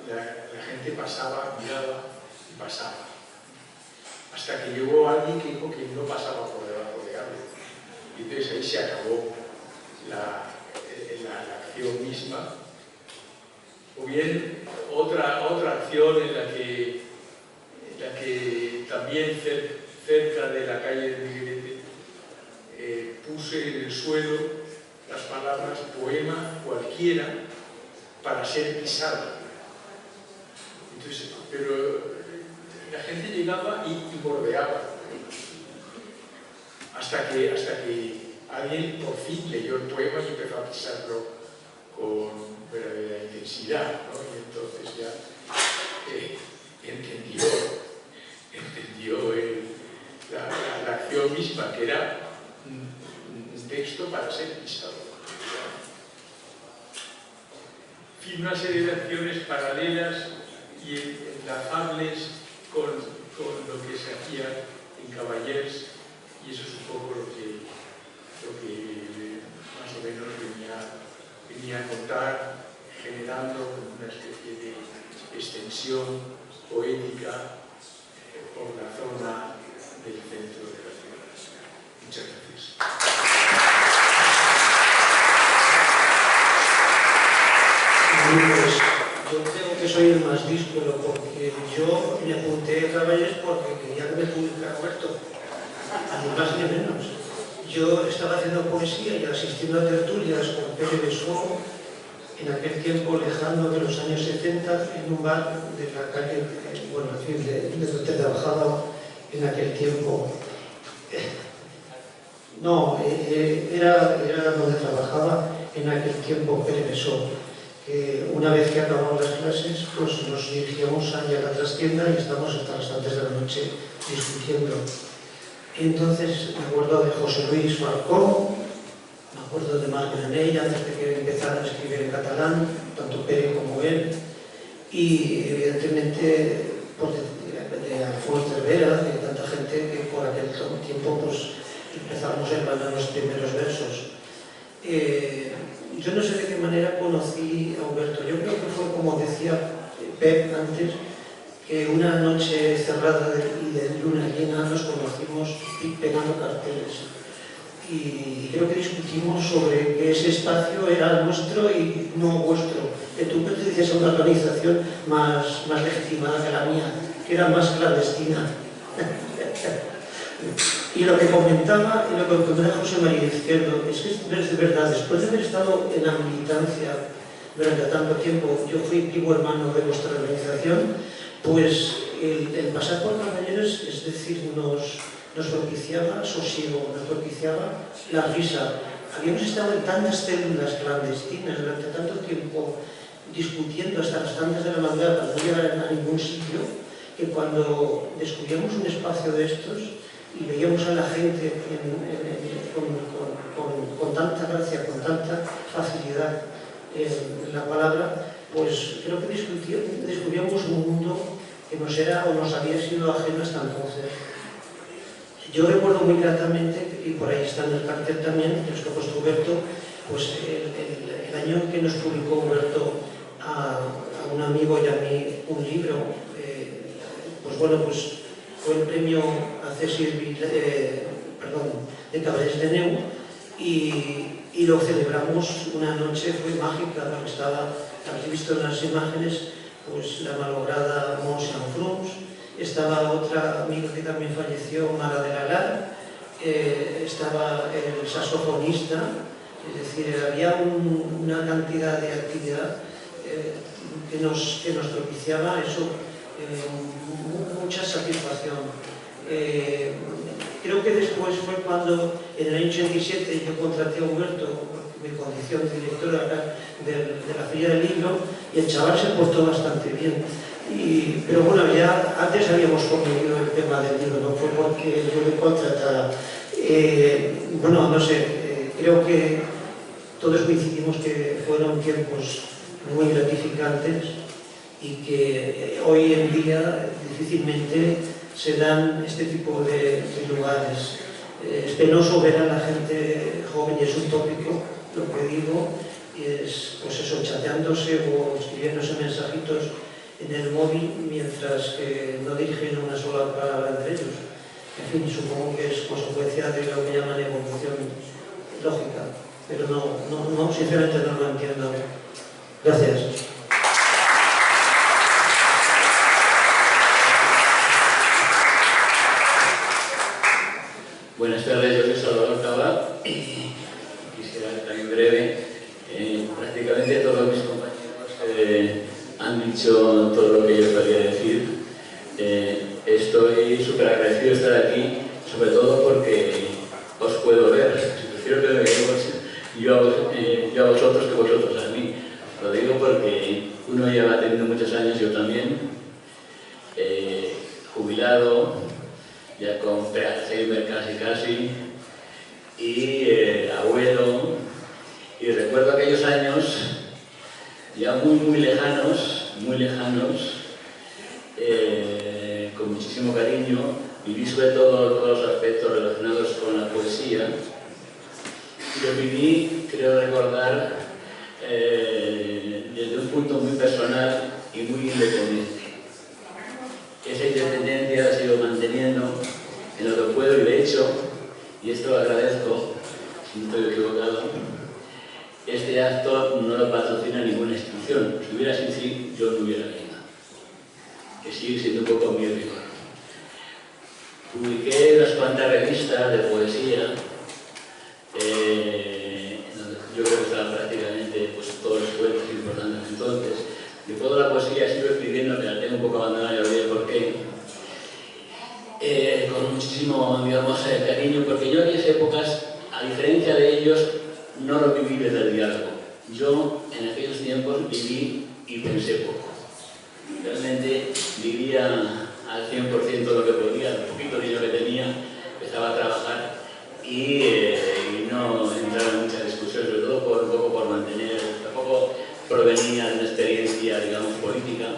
la gente pasaba, miraba y pasaba. Hasta que llegó alguien que dijo que no pasaba por debajo de algo. Y entonces ahí se acabó la acción misma. O bien otra acción en la que también cerca de la calle de Miguelete puse en el suelo las palabras poema cualquiera para ser pisado. Entonces, pero la gente llegaba y bordeaba hasta que alguien por fin leyó el poema y empezó a pisarlo con verdadera intensidad, ¿no? Y entonces ya entendió la acción misma, que era un texto para ser pisado. En fin, una serie de acciones paralelas y enlazables con lo que se hacía en Caballers, y eso es un poco lo que más o menos venía a contar, generando una especie de extensión poética por la zona del centro de la ciudad. Muchas gracias. Pues yo creo que soy el más díscolo, porque yo me apunté a Caballers porque quería que me publicara Huerto, ni más ni menos. Yo estaba haciendo poesía y asistiendo a tertulias con Pere Besó, en aquel tiempo lejano de los años 70, en un bar de la calle, bueno, en fin, de donde trabajaba en aquel tiempo. No, era donde trabajaba en aquel tiempo Pere Besó. Una vez que acabamos las clases, pues nos dirigíamos allá a la trastienda y estábamos hasta las tantas de la noche discutiendo. Entonces me acuerdo de José Luis Marcó, me acuerdo de Marc Granell, antes de que empezara a escribir en catalán, tanto Pere como él, y evidentemente pues, de Alfonso Cervera, de tanta gente que por aquel tiempo pues, empezamos a encontrar los primeros versos. Yo no sé de qué manera conocí a Huberto. Yo creo que fue, como decía Pep antes, que una noche cerrada y de luna llena nos conocimos pegando carteles. Y creo que discutimos sobre que ese espacio era nuestro y no vuestro, que tú pertenecías a una organización más legitimada que la mía, que era más clandestina. Y lo que comentaba José María Izquierdo es que es de verdad, después de haber estado en la militancia durante tanto tiempo, yo fui vivo hermano de vuestra organización, pues el pasar por Caballers, es decir, nos propiciaba sosiego, nos propiciaba la risa. Habíamos estado en tantas células clandestinas durante tanto tiempo discutiendo hasta las tantas de la madrugada para no llegar a ningún sitio, que cuando descubríamos un espacio de estos y veíamos a la gente con tanta gracia, con tanta facilidad en la palabra, pues creo que descubríamos un mundo que nos era o nos había sido ajeno hasta entonces. Yo recuerdo muy gratamente, y por ahí está en el cartel también, que os ha puesto Huberto, pues el año que nos publicó Huberto a un amigo y a mí un libro, pues bueno, pues fue el premio Accessible, de Caballers de Neu, y lo celebramos una noche, fue mágica, porque estaba, habéis visto en las imágenes, pues la malograda Mons Frums, estaba otra amiga que también falleció, Mara de Lalar, estaba el saxofonista, es decir, había una cantidad de actividad que nos propiciaba eso, mucha satisfacción. Creo que después fue cuando, en el año 87, yo contraté a Huberto, mi condición de directora de la Feria del Libro, y el chaval se portó bastante bien. Pero bueno, ya antes habíamos convenido el tema del libro, no fue porque yo le contratara. Bueno, no sé, creo que todos coincidimos que fueron tiempos muy gratificantes y que hoy en día difícilmente se dan este tipo de lugares. Es penoso ver a la gente joven, y es un tópico lo que digo, y es pues eso, chateándose o escribiéndose mensajitos en el móvil mientras que no dirigen una sola palabra entre ellos. En fin, supongo que es consecuencia de lo que llaman evolución lógica, pero no, sinceramente no lo entiendo. Gracias. Buenas tardes, yo soy Salvador Cabal y quisiera estar en breve. Prácticamente todos mis compañeros han dicho todo lo que yo quería decir. Estoy súper agradecido de estar aquí, sobre todo porque os puedo ver. Si prefiero que me yo a vosotros que vosotros a mí. Lo digo porque uno lleva teniendo muchos años, yo también, jubilado, ya con Alzheimer casi, y abuelo, y recuerdo aquellos años ya muy lejanos, con muchísimo cariño, viví sobre todo todos los aspectos relacionados con la poesía. Lo viví, creo recordar, desde un punto muy personal y muy independiente. Esa independencia la sigo manteniendo en lo que puedo y de hecho, y esto lo agradezco, si no estoy equivocado, este acto no lo patrocina ninguna institución. Si hubiera sido así, yo no hubiera venido. Que sigue siendo un poco mi rigor. Publiqué unas cuantas revistas de poesía, donde yo creo que estaban prácticamente pues, todos los poetas importantes entonces. De toda la poesía sigo escribiendo, que la tengo un poco abandonada, ya olvidé por qué. Con muchísimo, digamos, cariño, porque yo en aquellas épocas, a diferencia de ellos, no lo viví desde el diálogo. Yo en aquellos tiempos viví y pensé poco. Realmente vivía al 100% lo que podía, el poquito dinero que tenía, empezaba a trabajar y no entraba en mucha discusión, sobre todo un poco por mantener, tampoco provenía de una experiencia, digamos, política.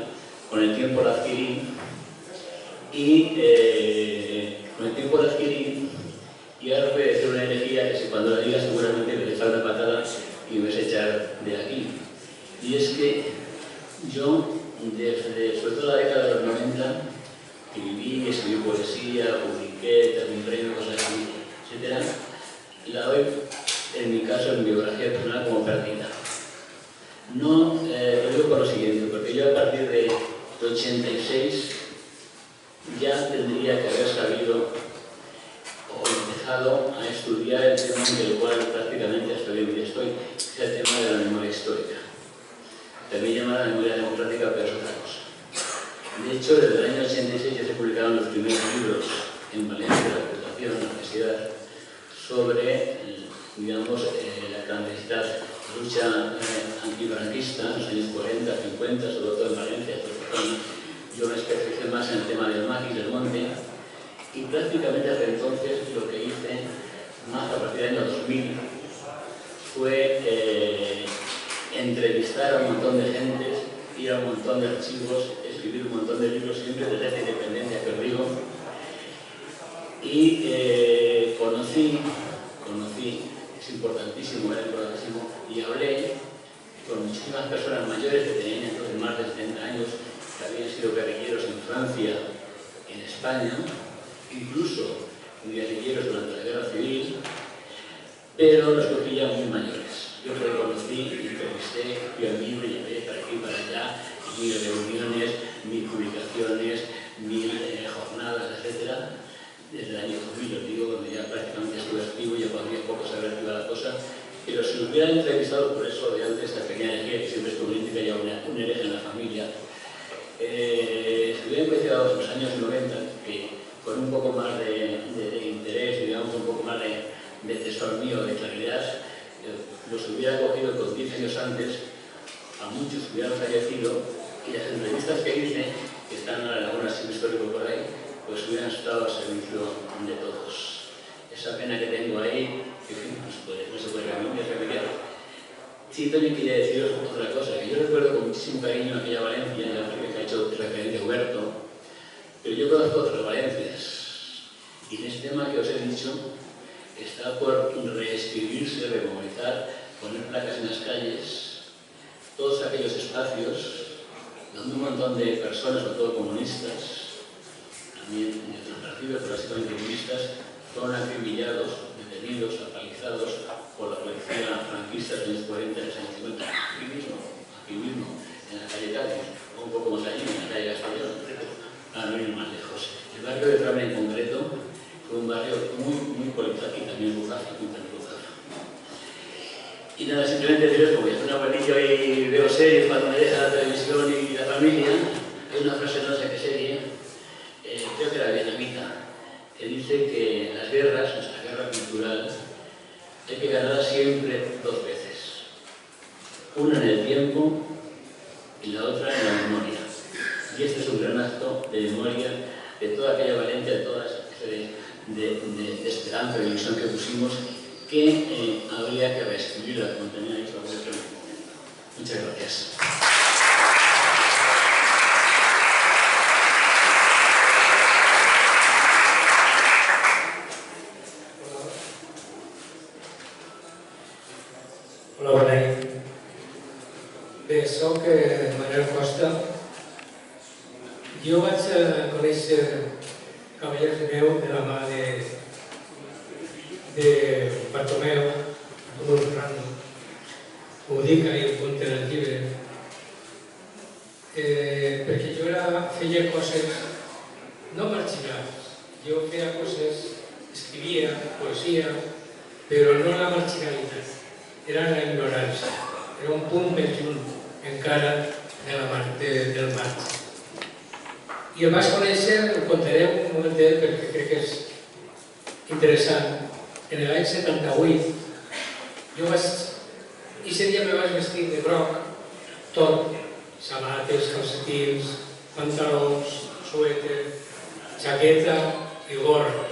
Con el tiempo la adquirí y ahora voy a decir una herejía que si cuando la diga seguramente me deja una patada y me vas a echar de aquí. Y es que yo, desde sobre todo la década de los 90, que viví, escribí poesía, publiqué, también premio, cosas así, etc., la doy, en mi caso, en mi biografía personal como perdida. No, lo digo por lo siguiente, porque yo a partir de 86 ya tendría que haber sabido o empezado a estudiar el tema en el cual prácticamente hasta hoy en día estoy, que es el tema de la memoria histórica. También llamada memoria democrática, pero es otra cosa. De hecho, desde el año 86 ya se publicaron los primeros libros en Valencia, de la Educación, en la Universidad, sobre, digamos, la clandestinidad, la lucha antifranquista en los años 40, 50, sobre todo en Valencia. Yo me especialicé más en el tema del maquis, del monte, y prácticamente hasta entonces lo que hice, más a partir del año 2000, fue entrevistar a un montón de gentes, ir a un montón de archivos, escribir un montón de libros, siempre desde esta independencia que os digo, y conocí, es importantísimo, era importantísimo, y hablé con muchísimas personas mayores que tenían entonces más de 70 años, que habían sido guerrilleros en Francia, en España, incluso guerrilleros durante la Guerra Civil, pero los cogí ya muy mayores. Yo los conocí, entrevisté, fui al libro, llevé para aquí y para allá, mil reuniones, mil publicaciones, mil jornadas, etc. Desde el año 2000, os digo, donde ya prácticamente estuve activo, ya podía un poco saber activar la cosa, pero si lo hubiera entrevistado, por eso de antes, esta pequeña herejía, que siempre es política, ya un hereje en la familia, si hubiera empezado en los años 90, que con un poco más de interés, digamos, un poco más de tesor mío, de claridad, los hubiera cogido con 10 años antes, a muchos hubieran fallecido, y las entrevistas que hice, que están en algún archivo histórico por ahí, pues hubieran estado al servicio de todos. Esa pena que tengo ahí, que no se puede remediar. Sí, también quería deciros otra cosa, que yo recuerdo con muchísimo cariño aquella Valencia, ya que ha hecho referencia a Huberto, pero yo conozco otras Valencias, y en este tema que os he dicho, está por reescribirse, removilizar, poner placas en las calles, todos aquellos espacios donde un montón de personas, sobre todo comunistas, también de otros partidos, pero básicamente comunistas, fueron acribillados, detenidos, apalizados por la policía franquista de los años 40 y los años 50. Aquí mismo, en la calle Cádiz, o un poco más allí, en la calle Castellón, para no ir más lejos. El barrio de Trame en concreto fue un barrio muy politizado y también Buzazo, Y nada, simplemente deciros, como yo soy un abuelillo y veo series cuando me deja la televisión y la familia, hay una frase, no sé qué serie, creo que era vietnamita, que dice que las guerras, nuestra guerra cultural, hay que ganarla siempre dos veces. Una en el tiempo y la otra en la memoria. Y este es un gran acto de memoria de toda aquella valencia, de toda esa de esperanza, de ilusión que pusimos, que habría que reescribirla, como tenía dicho en este momento. Muchas gracias. Hola, bona nit. Bé, soc Manel Costa. Jo vaig conèixer Cavallers de Neu de la mà de Bartomeu Ferrando. Ho dic ahir al punt en el llibre. Perquè jo feia coses no marginals. Jo feia coses, escrivia poesia, però no la marginalitat. Era la ignorància, era un punt més lluny encara del marge. I el vaig conèixer, el contaré un momentet perquè crec que és interessant. En l'any 78, ese dia me vaig vestir de groc, tot, sabates, calcetins, pantalons, suèter, jaqueta i gorra.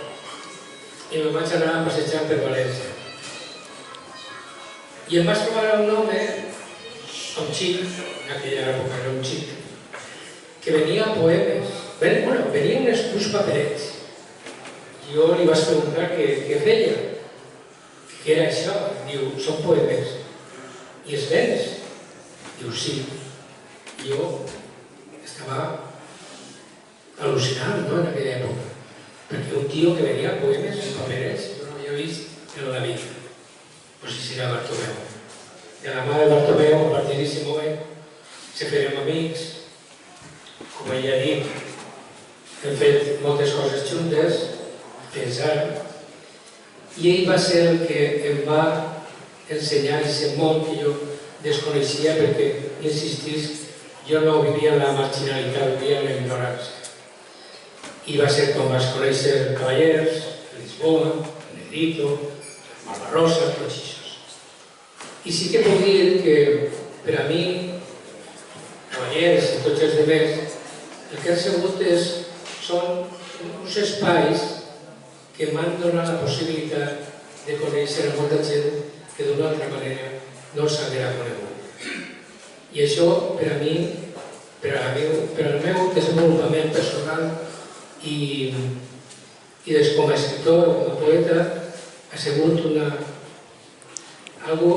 I me vaig anar a passejar per València. I em vaig trobar un home, un xic, en aquella època era un xic, que venia a poemes. Venien uns paperets. Jo li vaig preguntar què feia, què era això. Diu, són poemes. I els vens? Diu, sí. Jo estava al·lucinant en aquella època, perquè un tio que venia a poemes en paperets jo no havia vist en la vida. Pues si serà Bartomeu. De la mà de Bartomeu, a partir d'aquest moment, se fèrem amics. Com ella ha dit, hem fet moltes coses juntes, fins ara. I ell va ser el que em va ensenyar aquest món que jo desconeixia perquè, insistís, jo no vivia en la marginalitat, vivia en la ignorància. I va ser quan vaig conèixer Cavallers, Lisboa, Negrito, Malvarrosa, tots això. I sí que puc dir que per a mi, Cavallers i tots els altres, el que han sigut són uns espais que m'han donat la possibilitat de conèixer a molta gent que d'una altra manera no s'haguera conegut. I això per a mi, per al meu desenvolupament personal i com a escriptor o com a poeta, ha sigut algo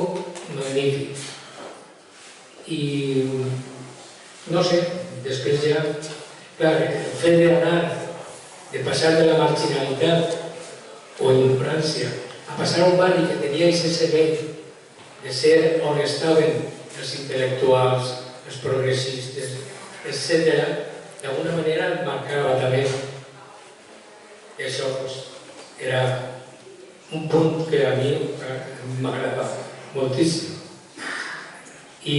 magnífic. I no sé, després ja, clar, el fet d'anar, de passar de la marginalitat o ignorància a passar a un barri que tenia aquest servei de ser on estaven els intel·lectuals, els progressistes, etc., d'alguna manera em marcava també. I això era un punt que a mi m'agradava moltíssim. I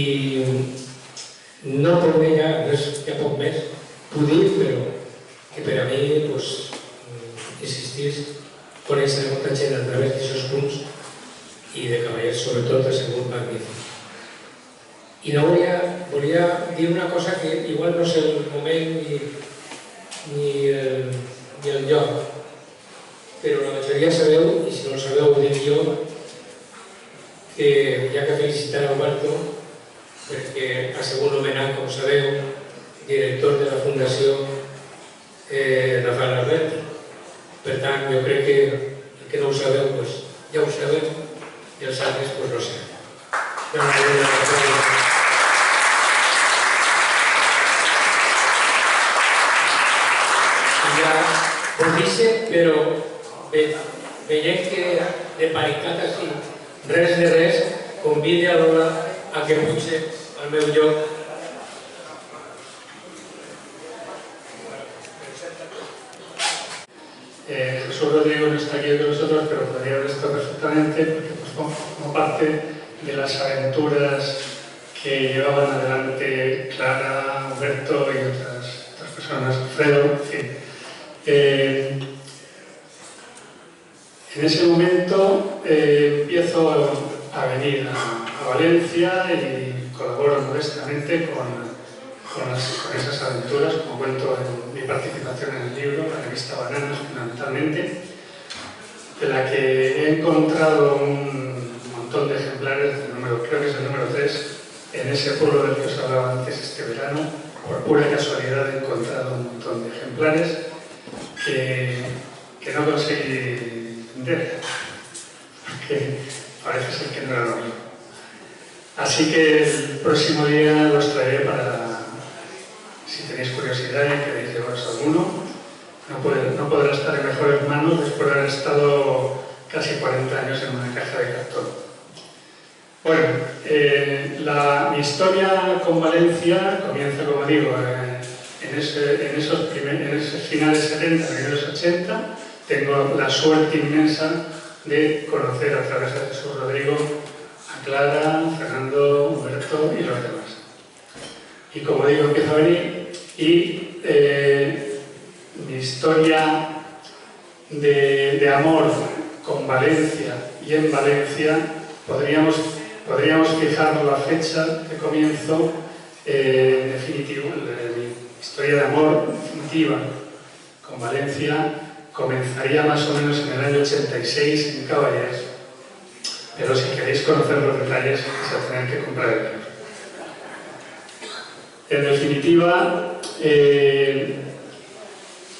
no puc dir ja poc més, puc dir, però que per a mi, insistís, conèixer molta gent a través d'aquests punts i de Cavallers sobretot ha sigut magnífic. I no volia dir una cosa que igual no és el moment ni el lloc, però la majoria sabeu, i si no ho sabeu ho dic jo, que hi ha que felicitar a Alberto perquè ha sigut nomenat, com sabeu, director de la Fundació Rafael Alberti. Per tant, jo crec que el que no ho sabeu, ja ho sabeu, i els altres, no sé. Ja ho dice, però veiem que de paritat així, res de res, convide a Lola a que pugi al meu lloc. Jesús Rodrigo no está aquí con nosotros, pero podría haber estado perfectamente porque como parte de las aventuras que llevaban adelante Clara, Humberto y otras personas, Alfredo, en fin. En ese momento empiezo a venir a Valencia y colaboro modestamente con esas aventuras, como cuento en mi participación en el libro, la revista Bananas fundamentalmente, de la que he encontrado un montón de ejemplares, creo que es el número 3, en ese pueblo del que os hablaba antes este verano. Por pura casualidad he encontrado un montón de ejemplares que no conseguí vender, porque parece ser que no era lo mío. Así que el próximo día los traeré para, si tenéis curiosidad y queréis llevaros alguno. No podrá estar en mejores manos después de haber estado casi 40 años en una caja de cartón. Bueno, mi historia con Valencia comienza, como digo, en esos finales 70, primeros 80. Tengo la suerte inmensa de conocer a través de Jesús Rodrigo a Clara, Fernando, Humberto y los demás. Y como digo, empiezo a venir y mi historia de amor con Valencia y en Valencia podríamos fijar la fecha de comienzo definitivo. Mi historia de amor definitiva con Valencia comenzaría más o menos en el año 86 en Caballers, pero si queréis conocer los detalles se tendrán que comprar el libro. En definitiva,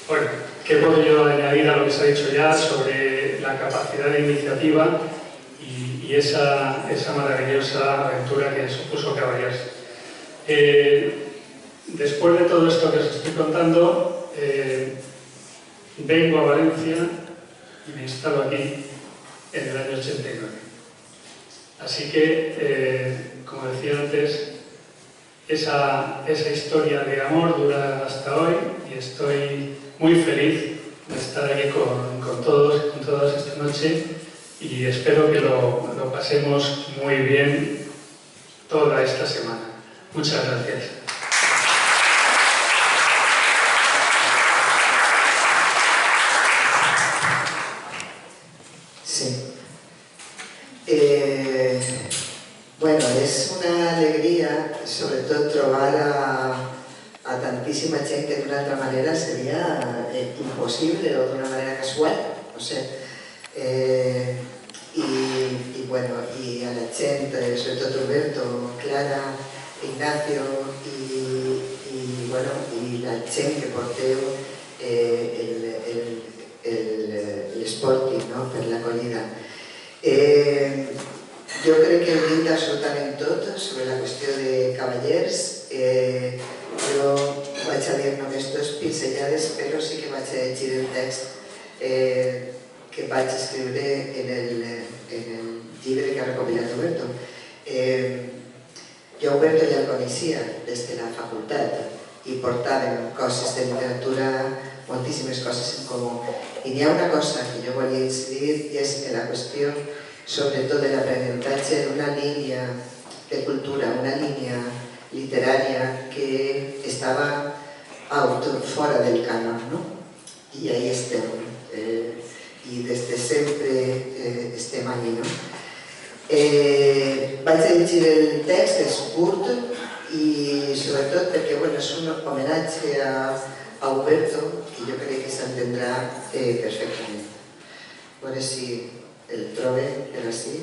bueno, ¿qué puedo yo añadir a lo que se ha dicho ya sobre la capacidad de iniciativa y esa maravillosa aventura que supuso Caballers? Después de todo esto que os estoy contando, vengo a Valencia y me instalo aquí en el año 89. Así que, como decía antes, esa historia de amor dura hasta hoy y estoy muy feliz de estar aquí con todos y con todas esta noche y espero que lo pasemos muy bien toda esta semana. Muchas gracias. Sí. Bueno, és una alegria, sobretot trobar a tantíssima gent que d'una altra manera seria impossible o d'una manera casual, no sé. I a la gent, sobretot Roberto, Clara, Ignacio i la gent que porteu l'Sporting per l'acollida. Jo crec que heu dit absolutament tot sobre la qüestió de Caballers. Jo vaig a dir només dues pinzellades, però sí que vaig a llegir el text que vaig escriure en el llibre que ha recopilat Humberto. Jo Humberto ja el coneixia des de la facultat i portàvem coses de literatura, moltíssimes coses en comú. I n'hi ha una cosa que jo volia incidir i és en la qüestió sobretot de l'aprenentatge d'una línia de cultura, una línia literària que estava fora del cànon, no? I ahí estem. I des de sempre estem allí, no? Vaig a llegir el text, és curt i sobretot perquè és un homenatge a Humberto i jo crec que s'entendrà perfectament. A veure si el trobe per així.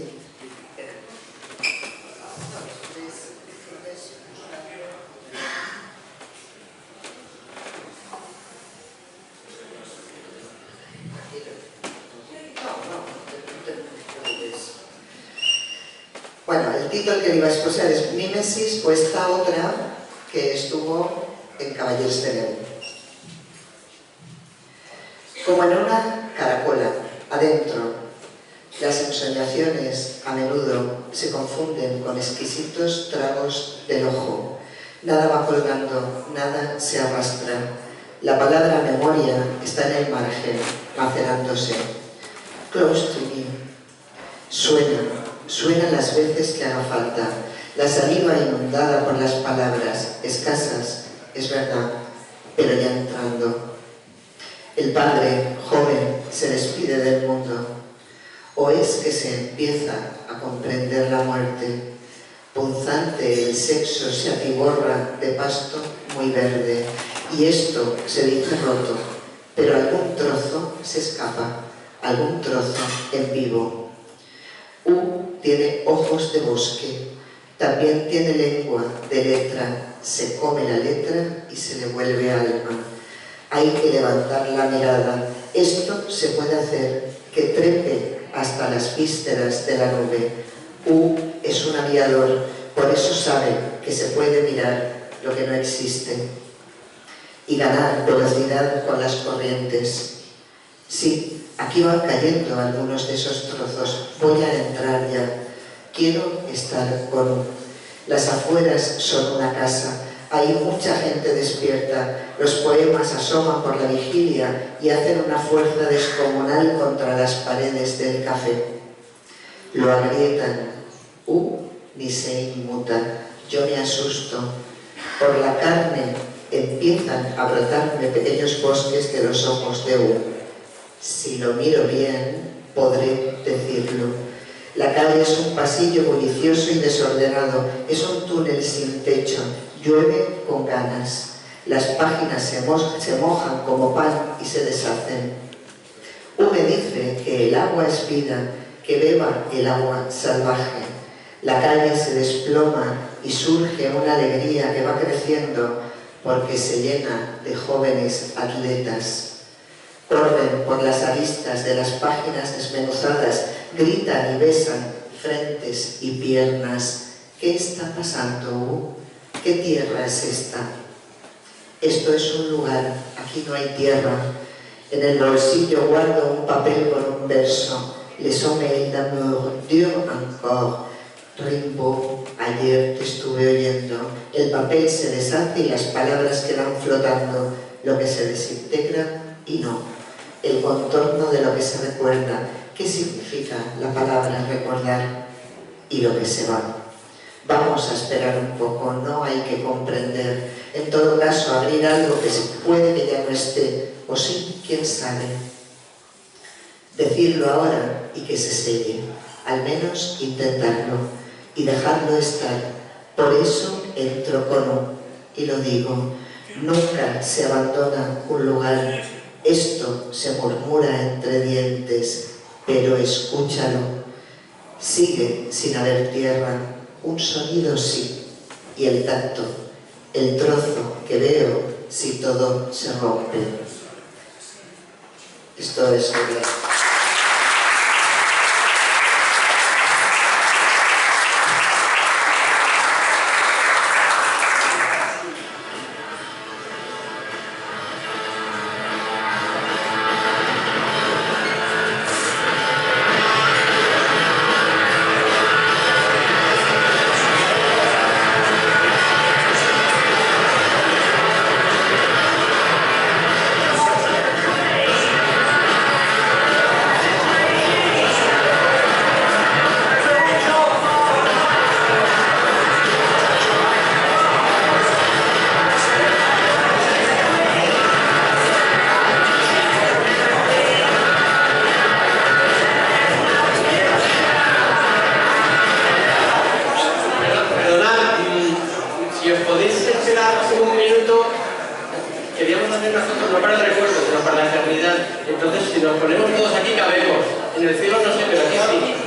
Bueno, el títol que li vaig posar és Mímesis o esta otra que estuvo en Caballers de Neu. Como en una caracola, adentro, las ensoñaciones a menudo se confunden con exquisitos tragos del ojo. Nada va colgando, nada se arrastra. La palabra memoria está en el margen, macerándose. Close to me. Suena las veces que haga falta. La saliva inundada por las palabras, escasas, es verdad, pero ya entrando. El padre, joven, se despide del mundo. ¿O es que se empieza a comprender la muerte? Punzante el sexo se atiborra de pasto muy verde, y esto se dice roto, pero algún trozo se escapa, algún trozo en vivo. Tiene ojos de bosque, también tiene lengua de letra, se come la letra y se le vuelve alma. Hay que levantar la mirada. Esto se puede hacer, que trepe hasta las vísceras de la nube. Es un aviador, por eso sabe que se puede mirar lo que no existe y ganar velocidad con las corrientes. Sí, aquí van cayendo algunos de esos trozos. Voy a entrar ya. Quiero estar con Las afueras son una casa. Hay mucha gente despierta. Los poemas asoman por la vigilia y hacen una fuerza descomunal contra las paredes del café. Lo agrietan. Ni se inmuta. Yo me asusto. Por la carne empiezan a brotarme pequeños bosques de los ojos de Si lo miro bien, podré decirlo. La calle es un pasillo bullicioso y desordenado. Es un túnel sin techo. Llueve con ganas. Las páginas se mojan como pan y se deshacen. Me dice que el agua es vida, que beba el agua salvaje. La calle se desploma y surge una alegría que va creciendo porque se llena de jóvenes atletas. Corren por las aristas de las páginas desmenuzadas, gritan y besan frentes y piernas. ¿Qué está pasando? ¿Qué tierra es esta? Esto es un lugar, aquí no hay tierra. En el bolsillo guardo un papel con un verso. Les sommeils d'amour durent encore. Rimbaud, ayer te estuve oyendo. El papel se deshace y las palabras quedan flotando. Lo que se desintegra y no. El contorno de lo que se recuerda. ¿Qué significa la palabra recordar? Y lo que se va. Vamos a esperar un poco, no hay que comprender. En todo caso, abrir algo que se puede que ya no esté, o sí, quién sabe. Decirlo ahora y que se selle, al menos intentarlo y dejarlo estar. Por eso entro con y lo digo, nunca se abandona un lugar. Esto se murmura entre dientes, pero escúchalo. Sigue sin haber tierra, un sonido sí, y el tacto, el trozo que veo si todo se rompe. Esto es lo que... Entonces, si nos ponemos todos aquí, cabemos. En el cielo no sé, pero aquí sí.